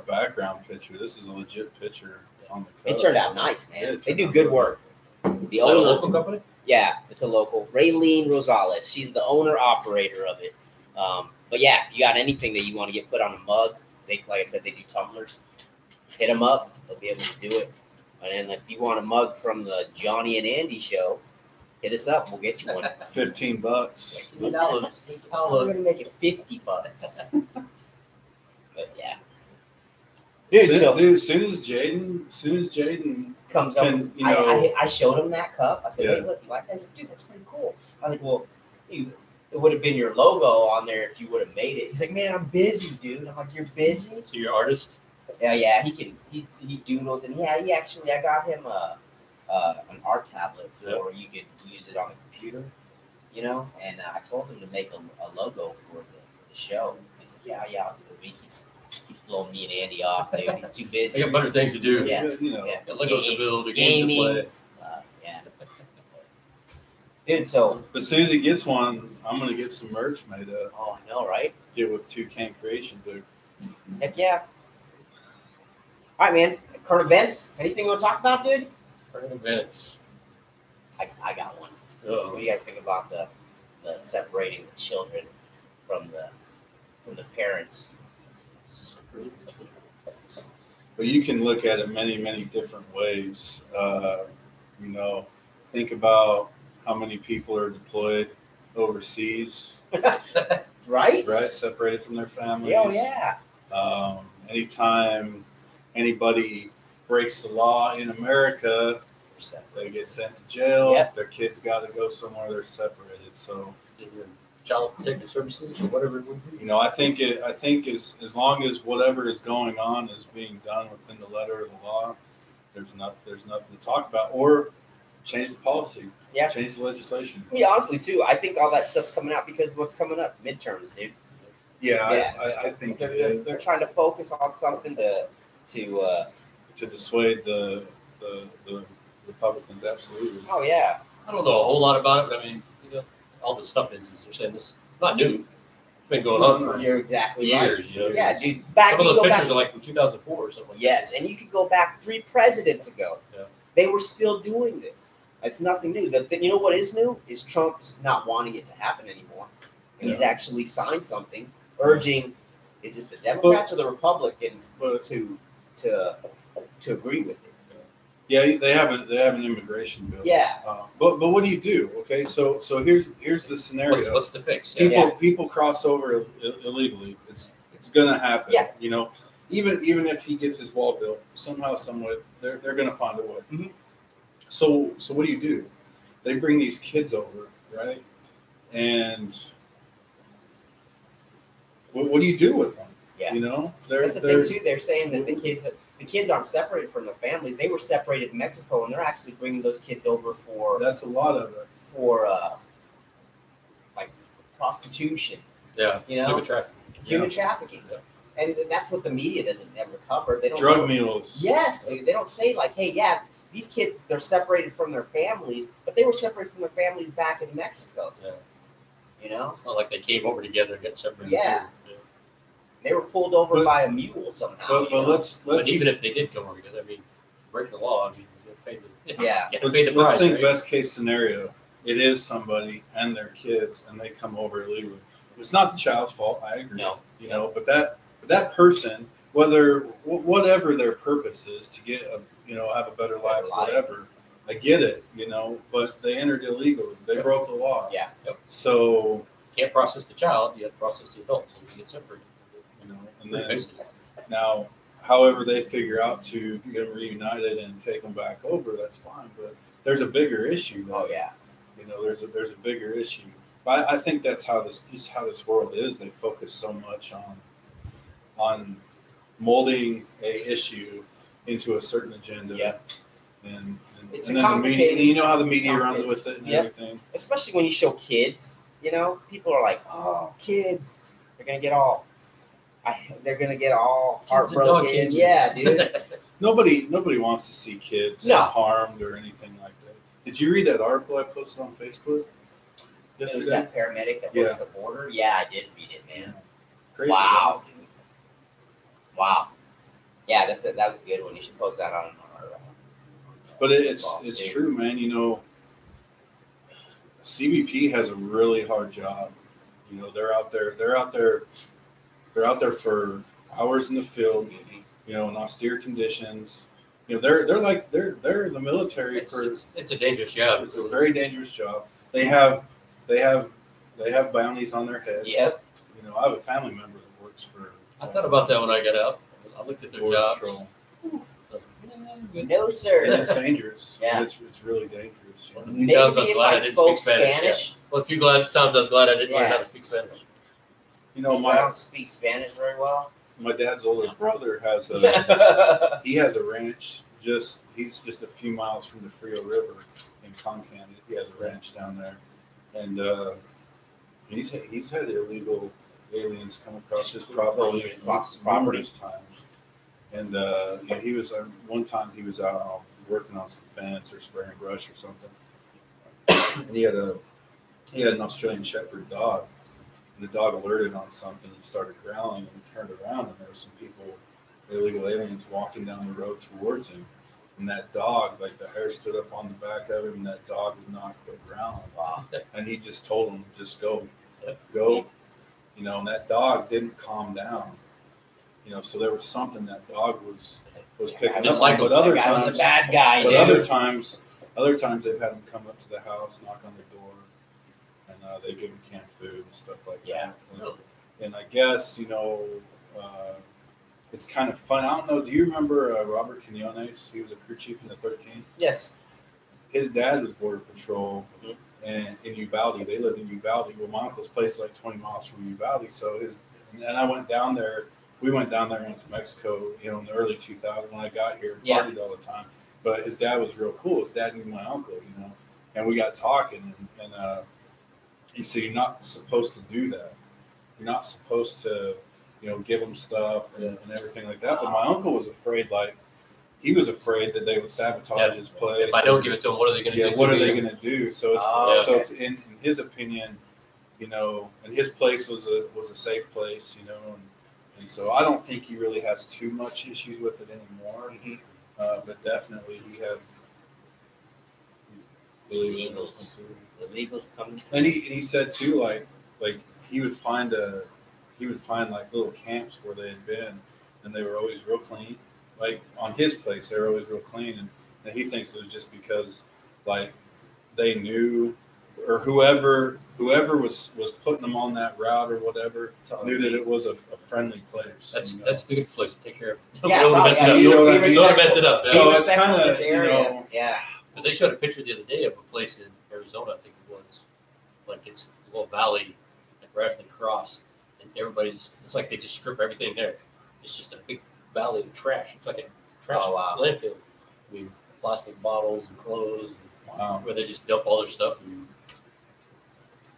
background picture. This is a legit picture on the cup. It turned out nice, man. They do out good good. work. The Is that a owner, local company? yeah, it's a local. Raylene Rosales, she's the owner operator of it. But yeah, if you got anything that you want to get put on a mug, like I said, they do tumblers. Hit them up; they'll be able to do it. And if you want a mug from the Johnny and Andy show, hit us up. We'll get you one. $15. $15. We're gonna make it $50. But yeah, Dude, as soon as Jaden comes up. can, you know, I showed him that cup. I said, Yeah. hey, look, you like that? I said, dude, that's pretty cool. I was like, well, it would have been your logo on there if you would have made it. He's like, man, I'm busy, dude. I'm like, you're busy? So you're an artist? Yeah, he doodles, and I got him an art tablet where you could use it on the computer, you know. And I told him to make a logo for the show. He's like, yeah, I'll do it. He keeps blowing me and Andy off, dude. He's too busy. I got better things to do. Yeah. you know, Yeah. Got Legos to build, or games to Gaming. play. Yeah. Dude, so. But as soon as he gets one, I'm gonna get some merch made up. Oh, I know, right? Get with Toucan Creation, dude. Heck yeah. All right, man. Current events? Anything you want to talk about, dude? Current events. I got one. Uh-oh. What do you guys think about the separating the children from the parents? But you can look at it many, many different ways. Think about how many people are deployed overseas, Right? right? Separated from their families. Oh, yeah. Anytime anybody breaks the law in America, they get sent to jail. Yep. Their kids got to go somewhere. They're separated. So, Child Protective Services or whatever it would be. I think as long as whatever is going on is being done within the letter of the law, there's nothing to talk about, or change the policy. Yeah. Change the legislation. Me, honestly, too, I think all that stuff's coming out because of what's coming up, midterms, dude. Yeah. I think They're trying to focus on something to dissuade the Republicans. Absolutely. Oh yeah. I don't know a whole lot about it, but I mean, all the stuff is they're saying this. It's not new. It's been going on for You're exactly years. right. You know, Yeah, dude. Back some of those you go pictures back- are like from 2004 or something. Yes, and you could go back 3 presidents ago. Yeah. They were still doing this. It's nothing new. You know what is new is Trump's not wanting it to happen anymore, and he's actually signed something urging. Is it the Democrats or the Republicans to agree with it? Yeah, they have an immigration bill. Yeah. But what do you do? Okay, so here's the scenario. What's the fix? Yeah. People cross over illegally. It's gonna happen. Yeah. Even if he gets his wall built somehow, someway, they're gonna find a way. Mhm. So what do? They bring these kids over, right? And what do you do with them? Yeah. That's the thing too. They're saying that the kids aren't separated from their families. They were separated in Mexico, and they're actually bringing those kids over for That's a lot of it. Like prostitution. Yeah. Human trafficking. trafficking. Yeah. And that's what the media doesn't ever cover. They don't Drug mules. Yes, they don't say like, hey, yeah, these kids they're separated from their families, but they were separated from their families back in Mexico. Yeah. It's not like they came over together and got separated. Yeah. They were pulled over by a mule somehow. But let's even if they did come over together, I mean, break the law. I mean, you pay the Yeah. Let's think best case scenario. It is somebody and their kids, and they come over illegally. It's not the child's fault. I agree. No. But that person, whatever their purpose is to get have a better life, whatever. I get it, but they entered illegally. They broke the law. Yeah. Yep. So can't process the child. You have to process the adult, so you get separated. And then now, however they figure out to get them reunited and take them back over, that's fine. But there's a bigger issue. Oh yeah. There's a bigger issue. But I think that's how this world is. They focus so much on molding a issue into a certain agenda. Yeah. And It's then the media, you know how the media runs complicated. with it and Yep. everything. Especially when you show kids, people are like, "Oh, kids, they're gonna get all heartbroken." Yeah, dude. Nobody wants to see kids No. harmed or anything like that. Did you read that article I posted on Facebook There's yesterday? that paramedic that works the border. Yeah, I did read it, man. Crazy, Wow, dude. Wow. Yeah, that was a good one. You should post that on our. But it's true, man. CBP has a really hard job. They're out there for hours in the field. In austere conditions. They're in the military it's a dangerous job. It's a very dangerous job. They have bounties on their heads. Yep. I have a family member that works for. I thought about that when I got out. I looked at their Border jobs. Patrol. No, sir. And it's dangerous. Yeah. It's really dangerous. One of the few Maybe times I was if glad I I didn't spoke speak Spanish. Spanish. Well, a few times I was glad I didn't learn how to speak Spanish. I don't speak Spanish very well. My dad's older brother has a ranch. He's just a few miles from the Frio River in Concan. He has a ranch down there, and he's had illegal aliens come across his property numerous times. And he was one time he was out working on some fence or spraying brush or something. and he had an Australian Shepherd dog. And the dog alerted on something and started growling, and he turned around, and there were some people, illegal aliens, walking down the road towards him. And that dog, like the hair stood up on the back of him, and that dog would not quit growling. Wow. And he just told him, just go. You know, and that dog didn't calm down. You know, so there was something that dog was picking up on. But other times, was a bad guy. but other times they've had him come up to the house, knock on the door, and they give him canned food and stuff like that. And I guess, you know, it's kind of fun. I don't know. Do you remember Robert Quinones? He was a crew chief in the 13th. Yes. His dad was Border Patrol, and in Uvalde. They lived in Uvalde. Well, my uncle's place is like 20 miles from Uvalde. So and I went down there. We went down there and went to Mexico, you know, in the early 2000s when I got here. Partied all the time. But his dad was real cool. His dad knew my uncle, you know, and we got talking, and he said, "You're not supposed to do that. You're not supposed to, you know, give him stuff and everything like that." But my uncle was afraid, he was afraid that they would sabotage his place. If I don't give it to them, what are they going to do? Yeah, what are they going to do? So, it's in his opinion, you know, and his place was a safe place, you know, and so I don't think he really has too much issues with it anymore. But definitely he had illegals come. And he said too, like he would find like little camps where they had been, and they were always real clean. Like on his place, they were always real clean, and he thinks it was just because like they knew, or whoever was putting them on that route or whatever knew that it was a friendly place. That's the good place to take care of. Yeah, don't want to mess it up. You know what I mean? Don't mess it up. So it's kind of, this area. You know, because they showed a picture the other day of a place in Arizona, I think it was, like it's a little valley, like right after they cross, and it's like they just strip everything there. It's just a big valley of trash. It's like a trash landfill. I mean, plastic bottles and clothes, and where they just dump all their stuff. And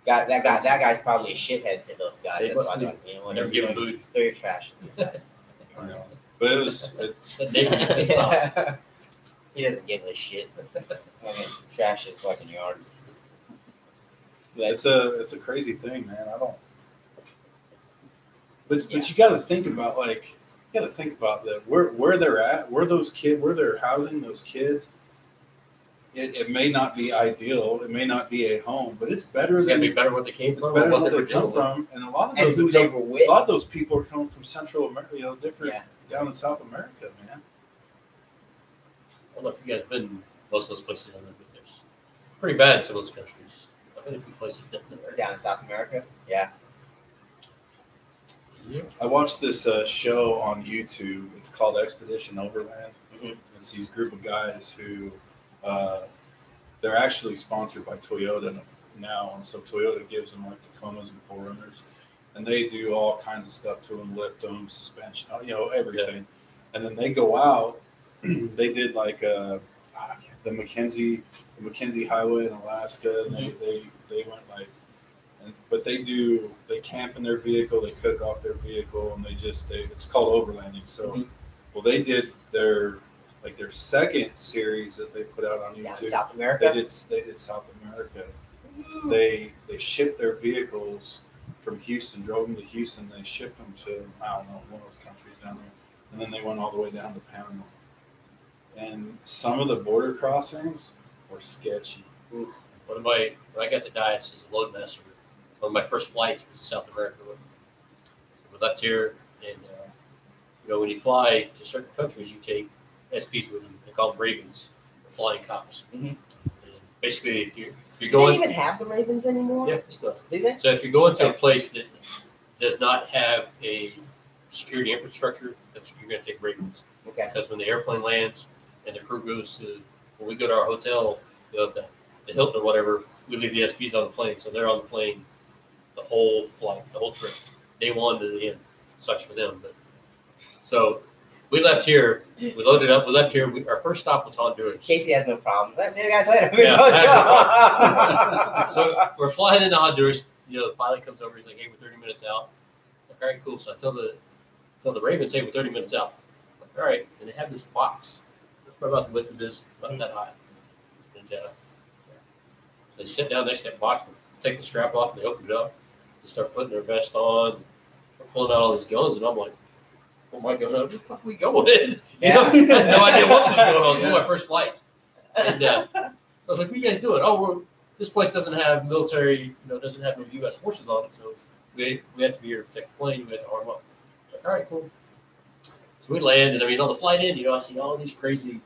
that guy's probably a shithead to those guys. They That's must why be. they, you know, Never give them food. Throw your trash, guys. I know. But it was. He doesn't give a shit. Trash his fucking yard. It's a crazy thing, man. I don't. But you got to think about that where they're at, where they're housing those kids. It may not be ideal. It may not be a home, but it's better. It's gonna be better where they came from. It's better what where they come from, and a lot of and those who they were with. A lot of those people are coming from Central America, you know, different down in South America, man. I don't know if you guys have been most of those places down there, but there's pretty bad in some of those countries. I've been in a few places down in South America. Yeah. I watched this show on YouTube. It's called Expedition Overland. It's these group of guys who they're actually sponsored by Toyota now, and so Toyota gives them like Tacomas and 4Runners, and they do all kinds of stuff to them, lift them, suspension, you know, everything. And then they go out. They did like the McKenzie Highway in Alaska, and they went like. But they camp in their vehicle, they cook off their vehicle, and it's called overlanding. So, well, they did their second series that they put out on YouTube. Yeah, South America. They did South America. They shipped their vehicles from Houston, drove them to Houston. They shipped them to, I don't know, one of those countries down there, and then they went all the way down to Panama. And some of the border crossings were sketchy. When I got to Dias as a load master, one of my first flights was to South America. So we left here, and you know, when you fly to certain countries, you take SPs with you. They call them Ravens, or flying cops. And basically, if you're going, do they even have the Ravens anymore? Yeah, still. Do they? So if you're going to a place that does not have a security infrastructure, you're going to take Ravens. Okay. Because when the airplane lands and the crew goes to, when we go to our hotel, the Hilton or whatever, we leave the SPs on the plane, so they're on the plane the whole flight, the whole trip, day one to the end. Sucks for them, but so we left here. We loaded up. We left here. Our first stop was Honduras. Casey has no problems. I'll see you guys later. So we're flying into Honduras. You know, the pilot comes over. He's like, "Hey, we're 30 minutes out." Like, all right, cool. So I tell the Ravens, "Hey, we're 30 minutes out." Like, all right, and they have this box. It's probably about the width of this, about that high, and So they sit down next to that box, and take the strap off, and they open it up. They start putting their vest on, pulling out all these guns, and I'm like, oh my God, where the fuck are we going? You know, I had no idea what was going on. It was one of my first flights. And so I was like, what are you guys doing? Oh, this place doesn't have military, doesn't have no U.S. forces on it, so we have to be here to protect the plane. We had to arm up. Like, all right, cool. So we land, and I mean, on the flight in, I see all these crazy,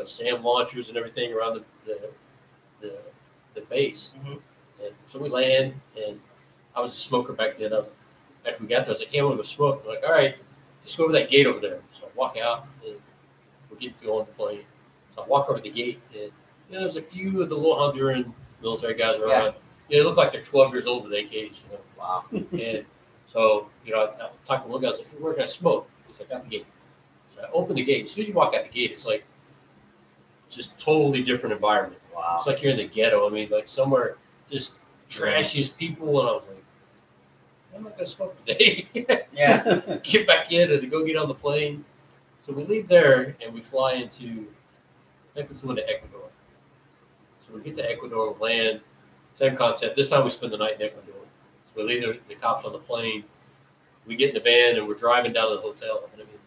SAM launchers and everything around the base. Mm-hmm. And so we land, and I was a smoker back then. After we got there, I was like, hey, I want to go smoke. They're like, all right, just go over that gate over there. So I walk out, and we're getting fuel on the plane. So I walk over the gate, and there's a few of the little Honduran military guys around. Yeah. They look like they're 12 years old with AKs. Wow. And so, I talked to one guy. I was like, hey, where can I smoke? He's like, out the gate. So I open the gate. As soon as you walk out the gate, it's like just totally different environment. Wow. It's like you're in the ghetto. I mean, like somewhere just trashiest people. And I was like, I'm not going to smoke today. Yeah. Get back in and go get on the plane. So we leave there and we fly into, I think we flew into Ecuador. So we get to Ecuador, land, same concept. This time we spend the night in Ecuador. So we leave the cops on the plane. We get in the van and we're driving down to the hotel. And I mean,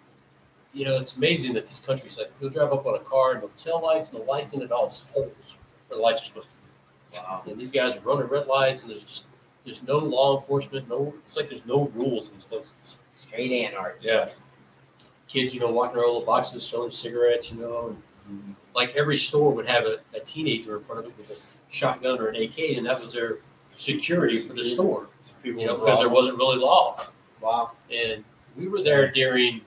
it's amazing that these countries, like, you'll drive up on a car and no tail lights, no lights in it all, just holes where the lights are supposed to be. Wow. And these guys are running red lights, and there's no law enforcement. It's like there's no rules in these places. Straight anarchy. Yeah. Kids, walking around little boxes selling cigarettes, and like every store would have a teenager in front of it with a shotgun or an AK, and that was their security for the store. Because there wasn't really law. Wow. And we were there during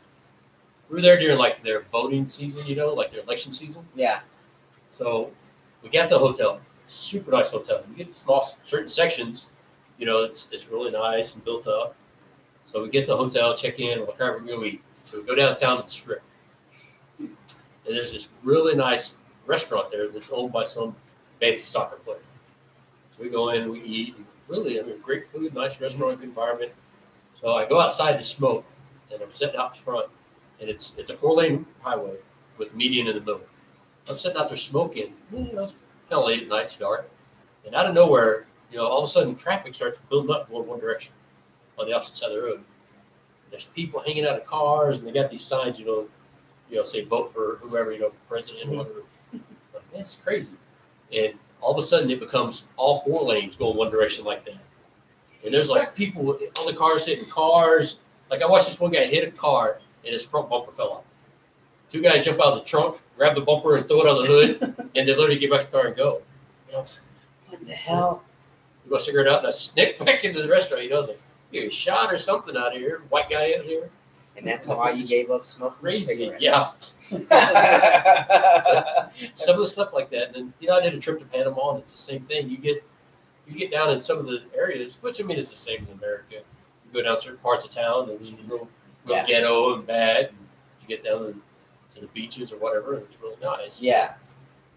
like their voting season, like their election season. Yeah. So we got the hotel, super nice hotel. You get the small certain sections, it's really nice and built up. So we get the hotel, check in, we're like, all right, we're going to eat. So we go downtown to the Strip. And there's this really nice restaurant there that's owned by some fancy soccer player. So we go in, we eat. Really, great food, nice restaurant, good environment. So I go outside to smoke, and I'm sitting out front. And it's a 4-lane highway with median in the middle. I'm sitting out there smoking. It's kind of late at night, it's dark. And out of nowhere, all of a sudden traffic starts building up going one direction on the opposite side of the road. There's people hanging out of cars, and they got these signs, say vote for whoever, for president or whatever. Like, man, it's crazy. And all of a sudden it becomes all 4 lanes going one direction like that. And there's like people on the cars hitting cars. Like I watched this one guy hit a car, and his front bumper fell off. 2 guys jump out of the trunk, grab the bumper, and throw it on the hood, and they literally get back in the car and go. I was like, what the hell? We go cigarette out, and I snick back into the restaurant. I was like, you get a shot or something out of here. White guy out here. And that's why you gave up smoking Crazy. cigarettes. Yeah. Some of the stuff like that. And then, I did a trip to Panama, and it's the same thing. You get down in some of the areas, which, it's the same in America. You go down certain parts of town, and it's real ghetto and bad. And you get down to the beaches or whatever, and it's really nice. Yeah.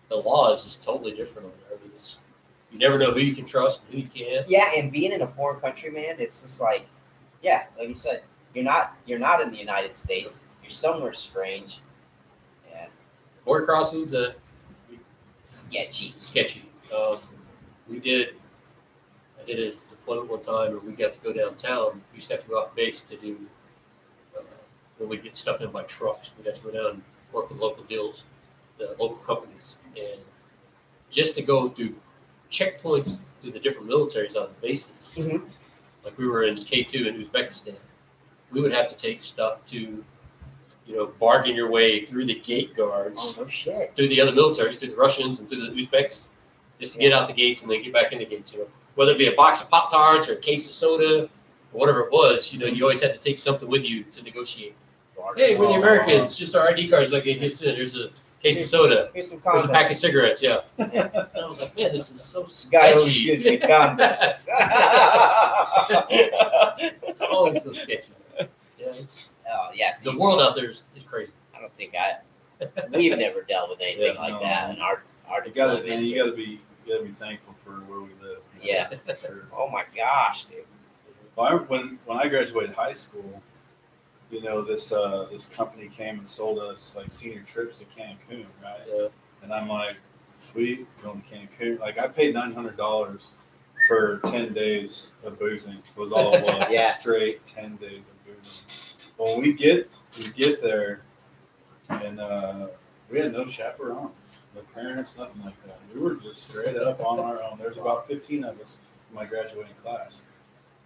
The law is just totally different over there. You never know who you can trust and who you can't. Yeah, and being in a foreign country, man, it's just like you said, you're not in the United States. You're somewhere strange. Yeah. Border crossings, sketchy. I did a deployment one time, and we got to go downtown. We used to have to go out base to do when we get stuff in by trucks. We got to go down and work with local deals, the local companies, and just to go through checkpoints through the different militaries on the bases. Mm-hmm. Like we were in K2 in Uzbekistan. We would have to take stuff to, bargain your way through the gate guards. Oh, no shit. Through the other militaries, through the Russians and through the Uzbeks, just to get out the gates and then get back in the gates. Whether it be a box of Pop-Tarts or a case of soda or whatever it was, you always had to take something with you to negotiate. Hey, we're the Americans. Just our ID cards. Like, hey, get in. Here's a case of soda. Here's some There's condoms. a pack of cigarettes. Yeah. Yeah. And I was like, man, this is so Guy who sketchy. gives me condoms. It's always so sketchy. Yeah, Oh, yes. the world out there is crazy. I don't think we've never dealt with anything Yeah, like no. that in our You gotta deployments. be thankful for where we live. Yeah. For sure. Oh my gosh, dude. Well, when I graduated high school, this company came and sold us like senior trips to Cancun, right? Yeah. And I'm like, Sweet, going to Cancun. Like, I paid $900 for 10 days of boozing. Was all it was. Yeah. Straight 10 days of boozing. Well, we get there, and we had no chaperones, no parents, nothing like that. We were just straight up on our own. There's about 15 of us in my graduating class.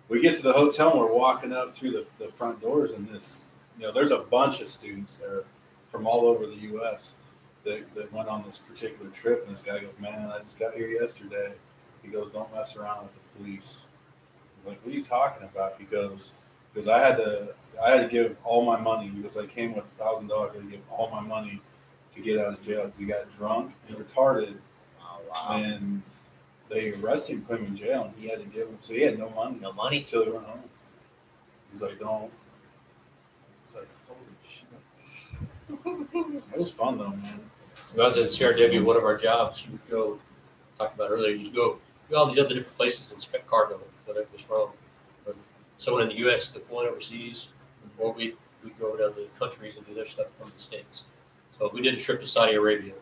We get to the hotel, and we're walking up through the front doors, and this, there's a bunch of students there from all over the U.S. that went on this particular trip. And this guy goes, "Man, I just got here yesterday." He goes, "Don't mess around with the police." He's like, "What are you talking about?" He goes, "Because I had to give all my money." He goes, "I came with $1,000. I had to give all my money to get out of jail because he got drunk and retarded." Oh, wow. And they arrested him, put him in jail, and he had to give him. So he had no money. No money? Until he went home. He's like, "Don't." It's like, holy shit. It was fun though, man. So I was at CRW, one of our jobs, you would go, talked about earlier, you'd go all these other different places and inspect cargo, whether it was from someone in the U.S. deploying overseas, or we'd go over to other countries and do their stuff from the States. So we did a trip to Saudi Arabia, and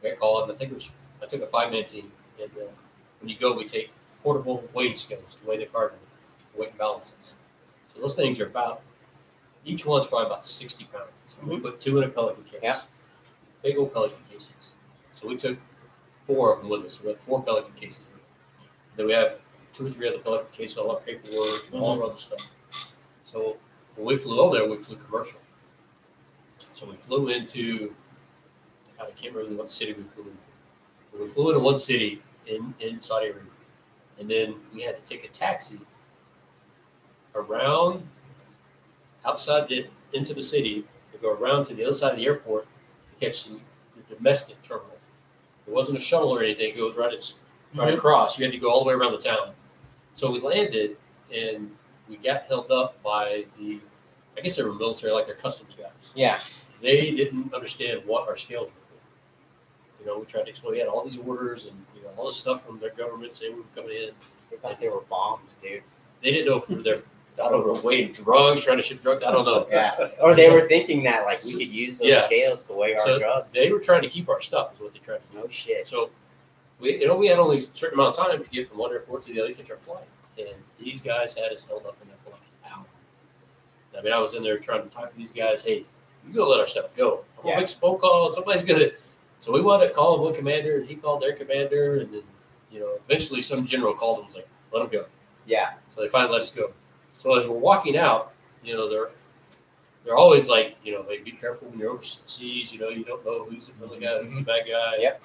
we got called, and I took a 5-man team, and when you go, we take portable weighing scales to weigh the cargo, weight and balances. So those things are each one's probably about 60 pounds. Mm-hmm. We put 2 in a Pelican case. Yeah. Big old Pelican cases. So we took 4 of them with us. We had 4 Pelican cases. Then we have 2 or 3 other Pelican cases, all our paperwork, and all our other stuff. So when we flew over there, we flew commercial. So we flew into, I can't remember what city we flew into. But we flew into one city in Saudi Arabia. And then we had to take a taxi around outside into the city to go around to the other side of the airport to catch the domestic terminal. It wasn't a shuttle or anything. It was right across. You had to go all the way around the town. So we landed, and we got held up by I guess they were military, like their customs guys. Yeah. They didn't understand what our scales were for. We tried to explain. We had all these orders and all this stuff from their government saying we were coming in. They thought they were bombs, dude. They didn't know if we were there. I don't know, weighing drugs, trying to ship drugs. I don't know. Yeah. Or they were thinking that we could use those scales to weigh our drugs. They were trying to keep our stuff, is what they tried to do. No shit. So we had only a certain amount of time to get from one airport to the other to catch our flight. And these guys had us held up in there for like an hour. I mean, I was in there trying to talk to these guys, "Hey, you go let our stuff go. I'm going to make some phone calls. Somebody's going to." So we wound up calling one commander, and he called their commander. And then, eventually some general called and was like, "Let them go." Yeah. So they finally let us go. So as we're walking out, they're always like, "Hey, be careful when you're overseas. You don't know who's the friendly guy, who's the bad guy." Yep.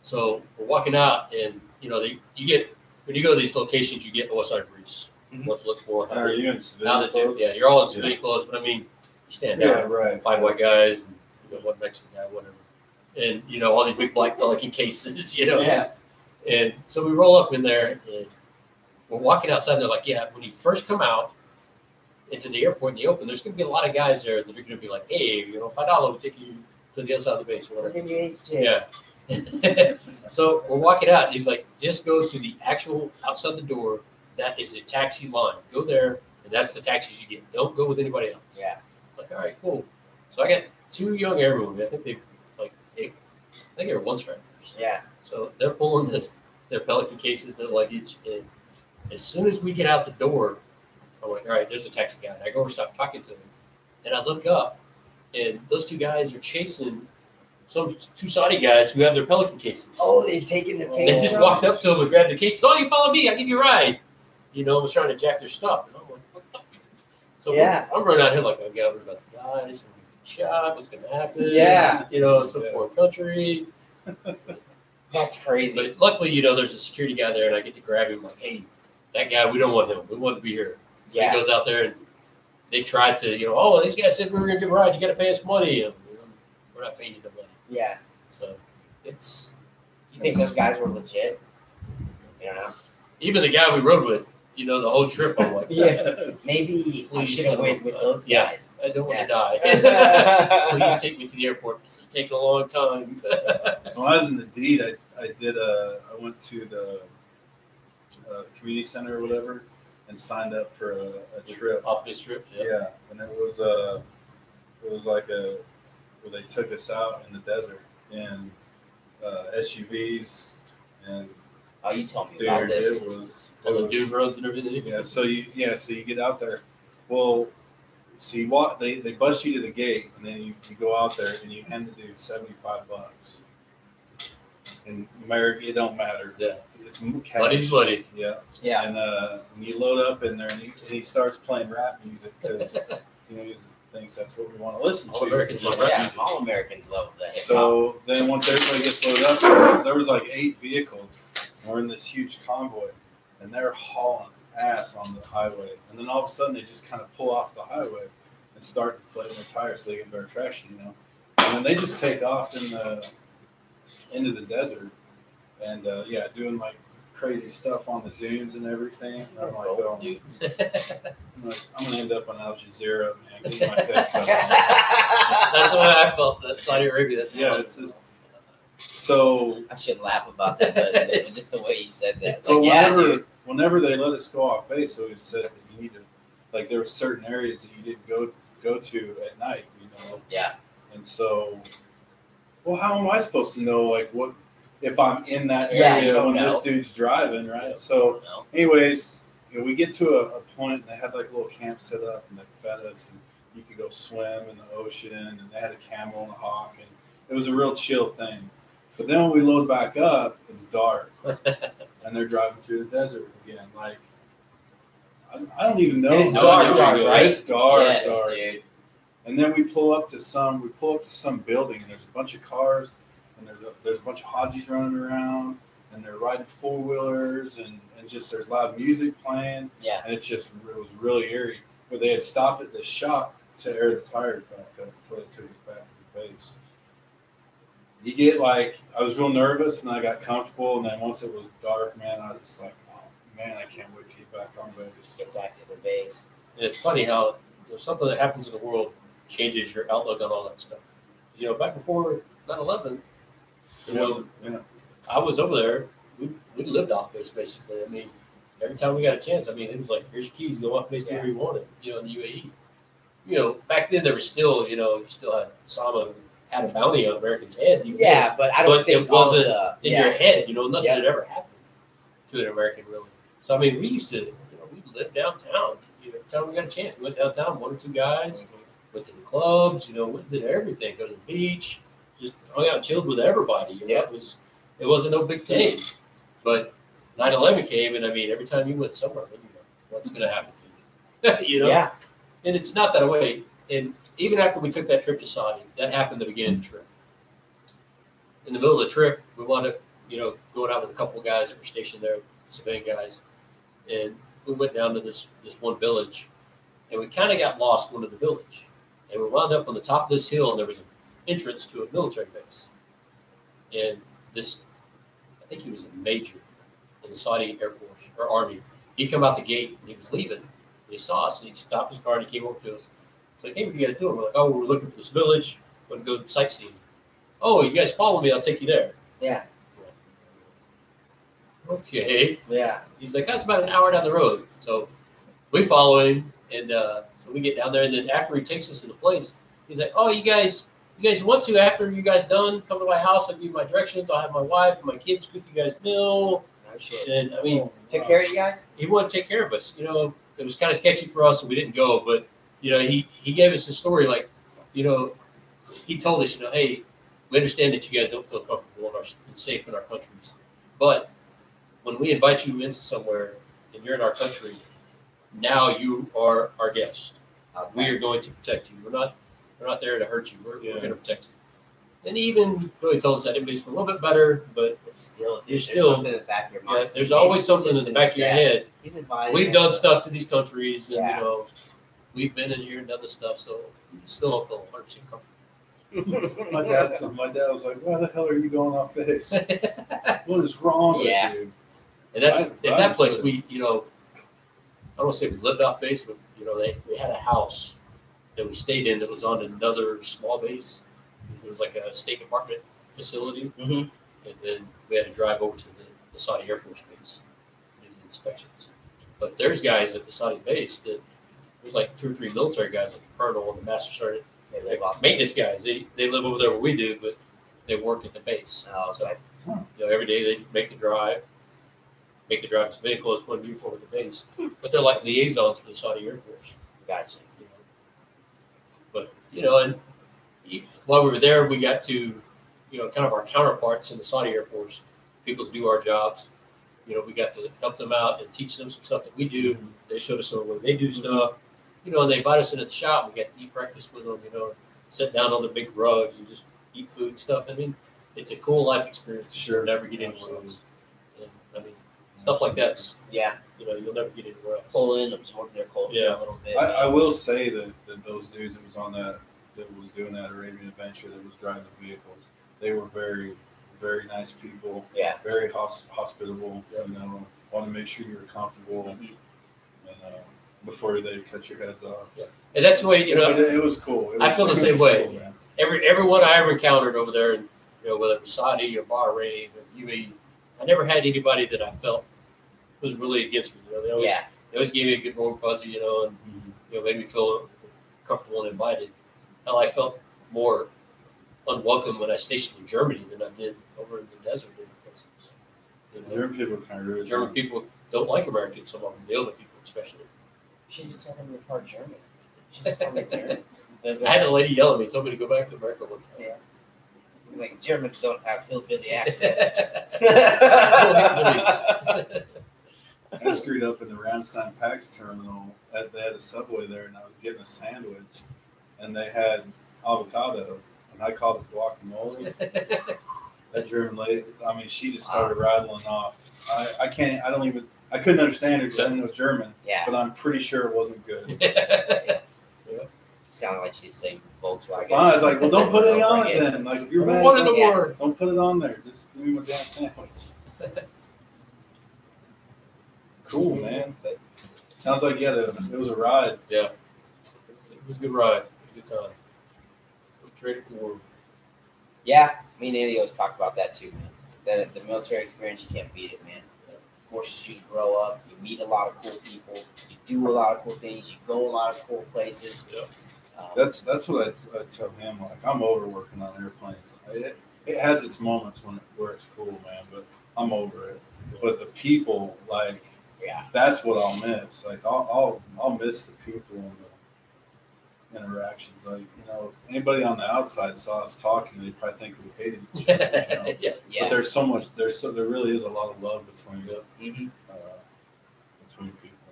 So we're walking out, and you get when you go to these locations, you get OSI briefs. What to look for. Are you in civilian clothes? Yeah, you're all in civilian clothes, but I mean, you stand out. Yeah, right. 5 white guys, and one Mexican guy, whatever, and all these big black Pelican cases. Yeah. And so we roll up in there, and we're walking outside, and they're like, "Yeah, when you first come out into the airport in the open, there's going to be a lot of guys there that are going to be like, 'Hey, $5 will take you to the other side of the base,' or whatever." Yeah. So we're walking out, and he's like, "Just go to the actual outside the door. That is a taxi line. Go there, and that's the taxis you get. Don't go with anybody else." Yeah. I'm like, all right, cool. So I got 2 young airmen. I think they were 1-stripers. Yeah. So they're pulling their Pelican cases, their luggage, and as soon as we get out the door, I'm like, all right, there's a taxi guy. And I go over, stop talking to him, and I look up, and those 2 guys are chasing 2 Saudi guys who have their Pelican cases. Oh, they've taken their cases. They just walked up to them and grabbed their cases. "Oh, you follow me, I'll give you a ride." Was trying to jack their stuff. And I'm like, what the? So I'm running out here like, "I got about the guys, and shot, what's going to happen?" Yeah. Some foreign country. That's crazy. But luckily, there's a security guy there, and I get to grab him like, "Hey, that guy, we don't want him. We want to be here." Yeah. He goes out there, and they tried to, "Oh, these guys said we were going to give a ride. You got to pay us money." And, we're not paying you the money. Yeah. So it's. You think those guys were legit? You don't know. Even the guy we rode with, the whole trip, I'm like, yeah, maybe I should have went with those guys. I don't want to die. Please take me to the airport. This is taking a long time. So when I was in the deed, I went to the community center or whatever and signed up for a trip. Office trip, yeah. And it was like where they took us out in the desert and SUVs, and Oh, you told me dude, about this. it was All the dune roads and everything. yeah. So you get out there. Well, so you walk. They bus you to the gate, and then you go out there and you hand the dude $75. In America, it don't matter. Yeah. It's cash. Money's money. Yeah. Yeah. And you load up in there, and he starts playing rap music because he thinks that's what we want to listen All to. Americans love rap Yeah, music. all Americans love the hip hop. So then once everybody gets loaded up, there was like 8 vehicles. And we're in this huge convoy, and they're hauling ass on the highway. And then all of a sudden, they just kind of pull off the highway and start deflating their tires so they get better traction, And then they just take off into the desert, and doing like crazy stuff on the dunes and everything. And I'm like, I'm gonna end up on Al Jazeera, man. Get my head cut off. That's the way I felt. That's Saudi Arabia. That's Yeah, it's just so. I shouldn't laugh about that, but it was just the way you said that. But Like, whenever they let us go off base, so it said that you need to, like, there were certain areas that you didn't go to at night, Yeah. And so, well, how am I supposed to know, like, what if I'm in that Yeah, you area don't when know. this dude's driving, right? So, No. anyways, we get to a point, and they had like a little camp set up, and they fed us, and you could go swim in the ocean, and they had a camel and a hawk, and it was a real chill thing. But then when we load back up, it's dark, and they're driving through the desert again. Like, I don't even know. And it's how dark, they do it. right? It's dark, Yes, dark. dude. And then we pull up to some building, and there's a bunch of cars, and there's a bunch of Hajis running around, and they're riding 4-wheelers, and just there's loud music playing, Yeah. and it was really eerie. But they had stopped at this shop to air the tires back up before they took us back to the base. You get like, I was real nervous, and I got comfortable, and then once it was dark, man, I was just like, oh man, I can't wait to get back on base. Get back to the base. And it's funny how something that happens in the world changes your outlook on all that stuff. Back before 9/11, I was over there. We lived off base basically. I mean, every time we got a chance, it was like, here's your keys, go off base wherever you wanted. In the UAE. Back then there was still, you still had Osama who had a bounty on Americans' heads. Yeah, but I don't think it wasn't in your head. Nothing had ever happened to an American really. So we used to, we lived downtown. Every time we got a chance, we went downtown, 1 or 2 guys, went to the clubs, went and did everything, go to the beach, just hung out and chilled with everybody. It wasn't no big thing. But 9/11 came, and every time you went somewhere, what's going to happen to you? Yeah. And it's not that way. And even after we took that trip to Saudi, that happened at the beginning of the trip. In the middle of the trip, we wound up, going out with a couple of guys that were stationed there, civilian guys, and we went down to this one village, and we kind of got lost going to the village, and we wound up on the top of this hill, and there was an entrance to a military base, and this, I think he was a major in the Saudi Air Force or Army. He'd come out the gate, and he was leaving, and he saw us, and he stopped his car, and he came over to us. He's like, hey, what are you guys doing? We're like, oh, we're looking for this village. We're going to go sightseeing. Oh, you guys follow me. I'll take you there. Yeah. Okay. Yeah. He's like, that's about an hour down the road. So we follow him, and so we get down there. And then after he takes us to the place, he's like, oh, you guys want to, after you guys done, come to my house. I'll give you my directions. I'll have my wife and my kids cook you guys meal. No shit. And Took care of you guys? He wanted to take care of us. It was kind of sketchy for us, so we didn't go. But he gave us a story like, he told us, hey, we understand that you guys don't feel comfortable and safe in our countries, but when we invite you into somewhere and you're in our country, now you are our guest. Okay. We are going to protect you. We're not there to hurt you. We're going to protect you. And even though he told us that it makes for a little bit better, but it's still, there's something in the back of your mind. Yeah, there's always something in the back of your head. He's advising We've done stuff to these countries, and we've been in here and done this stuff, so we still don't feel 100% comfortable. My dad was like, why the hell are you going off base? What is wrong with you? And that's at that place we, I don't want to say we lived off base, but we had a house that we stayed in that was on another small base. It was like a State Department facility, and then we had to drive over to the Saudi Air Force base and do the inspections. But there's guys at the Saudi base that there's like 2 or 3 military guys, like the colonel and the master sergeant. They live off maintenance guys. They live over there where we do, but they work at the base. Oh, okay. So, every day they make the drive as vehicle as one uniform at the base. But they're like liaisons for the Saudi Air Force. Gotcha. But, and while we were there, we got to, kind of our counterparts in the Saudi Air Force, people who do our jobs. We got to help them out and teach them some stuff that we do. They showed us the way they do stuff. And they invite us into the shop. We got to eat breakfast with them, sit down on the big rugs and just eat food and stuff. I mean, it's a cool life experience. Sure. You'll never get anywhere else. And, stuff like that's, Yeah. You'll never get anywhere else. Pull in, absorb their culture a little bit. I will say that those dudes that was doing that Arabian adventure, that was driving the vehicles, they were very, very nice people. Yeah. Very hospitable. Want to make sure you're comfortable, and before they cut your heads off. Yeah. And that's the way it was cool. I feel the same way. Cool, everyone I ever encountered over there, whether it was Saudi or Bahrain or UAE, I never had anybody that I felt was really against me. They always gave me a good warm fuzzy, and made me feel comfortable and invited. Hell, I felt more unwelcome when I stationed in Germany than I did over in the desert. German people kind of rude. German people don't like Americans. Some of them, the other people especially. You should just tell them you're part German. You should just tell them you're German. I had a lady yell at me, told me to go back to America one time. Yeah. Like, Germans don't have hillbilly accent. I screwed up in the Ramstein PAX terminal. They had a Subway there, and I was getting a sandwich, and they had avocado, and I called it guacamole. That German lady, she just started rattling off. I couldn't understand her because I didn't know German. Yeah. But I'm pretty sure it wasn't good. Yeah. Sounded like she's saying Volkswagen. So I was like, well, don't put any on it then. Like, if you're mad, don't put it on there. Just give me my damn sandwich. Cool, man. Sounds like it was a ride. Yeah. It was a good ride. A good time. We traded for the world. Yeah, me and Andy always talk about that too, man. The military experience, you can't beat it, man. It forces you to grow up. You meet a lot of cool people. You do a lot of cool things. You go a lot of cool places. Yeah. That's what I tell him. Like, I'm over working on airplanes. It has its moments where it's cool, man. But I'm over it. But the people, like, that's what I'll miss. Like, I'll miss the people and the interactions. Like, if anybody on the outside saw us talking, they'd probably think we hated each other. Yeah. But there's so much. There really is a lot of love between between people.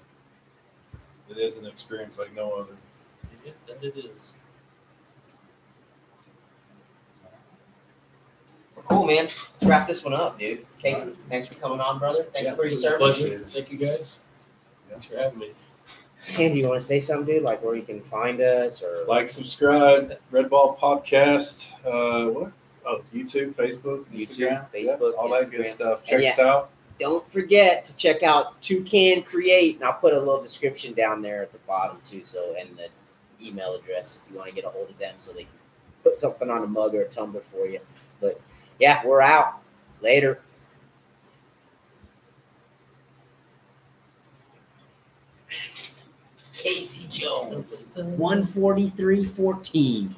It is an experience like no other. It is. Cool, man. Let's wrap this one up, dude. Casey, thanks for coming on, brother. Thanks for your service. Pleasure. Thank you, guys. Thanks for having me. Andy, you want to say something, dude? Like where you can find us or like, subscribe, Red Ball Podcast. What? Oh, YouTube, Facebook, Instagram, Facebook, all Instagram. that good stuff. Check us out. Don't forget to check out Toucan Create, and I'll put a little description down there at the bottom too. So, and the email address if you want to get a hold of them, so they can put something on a mug or a tumbler for you. But yeah, we're out. Later. Casey Jones, 143.14.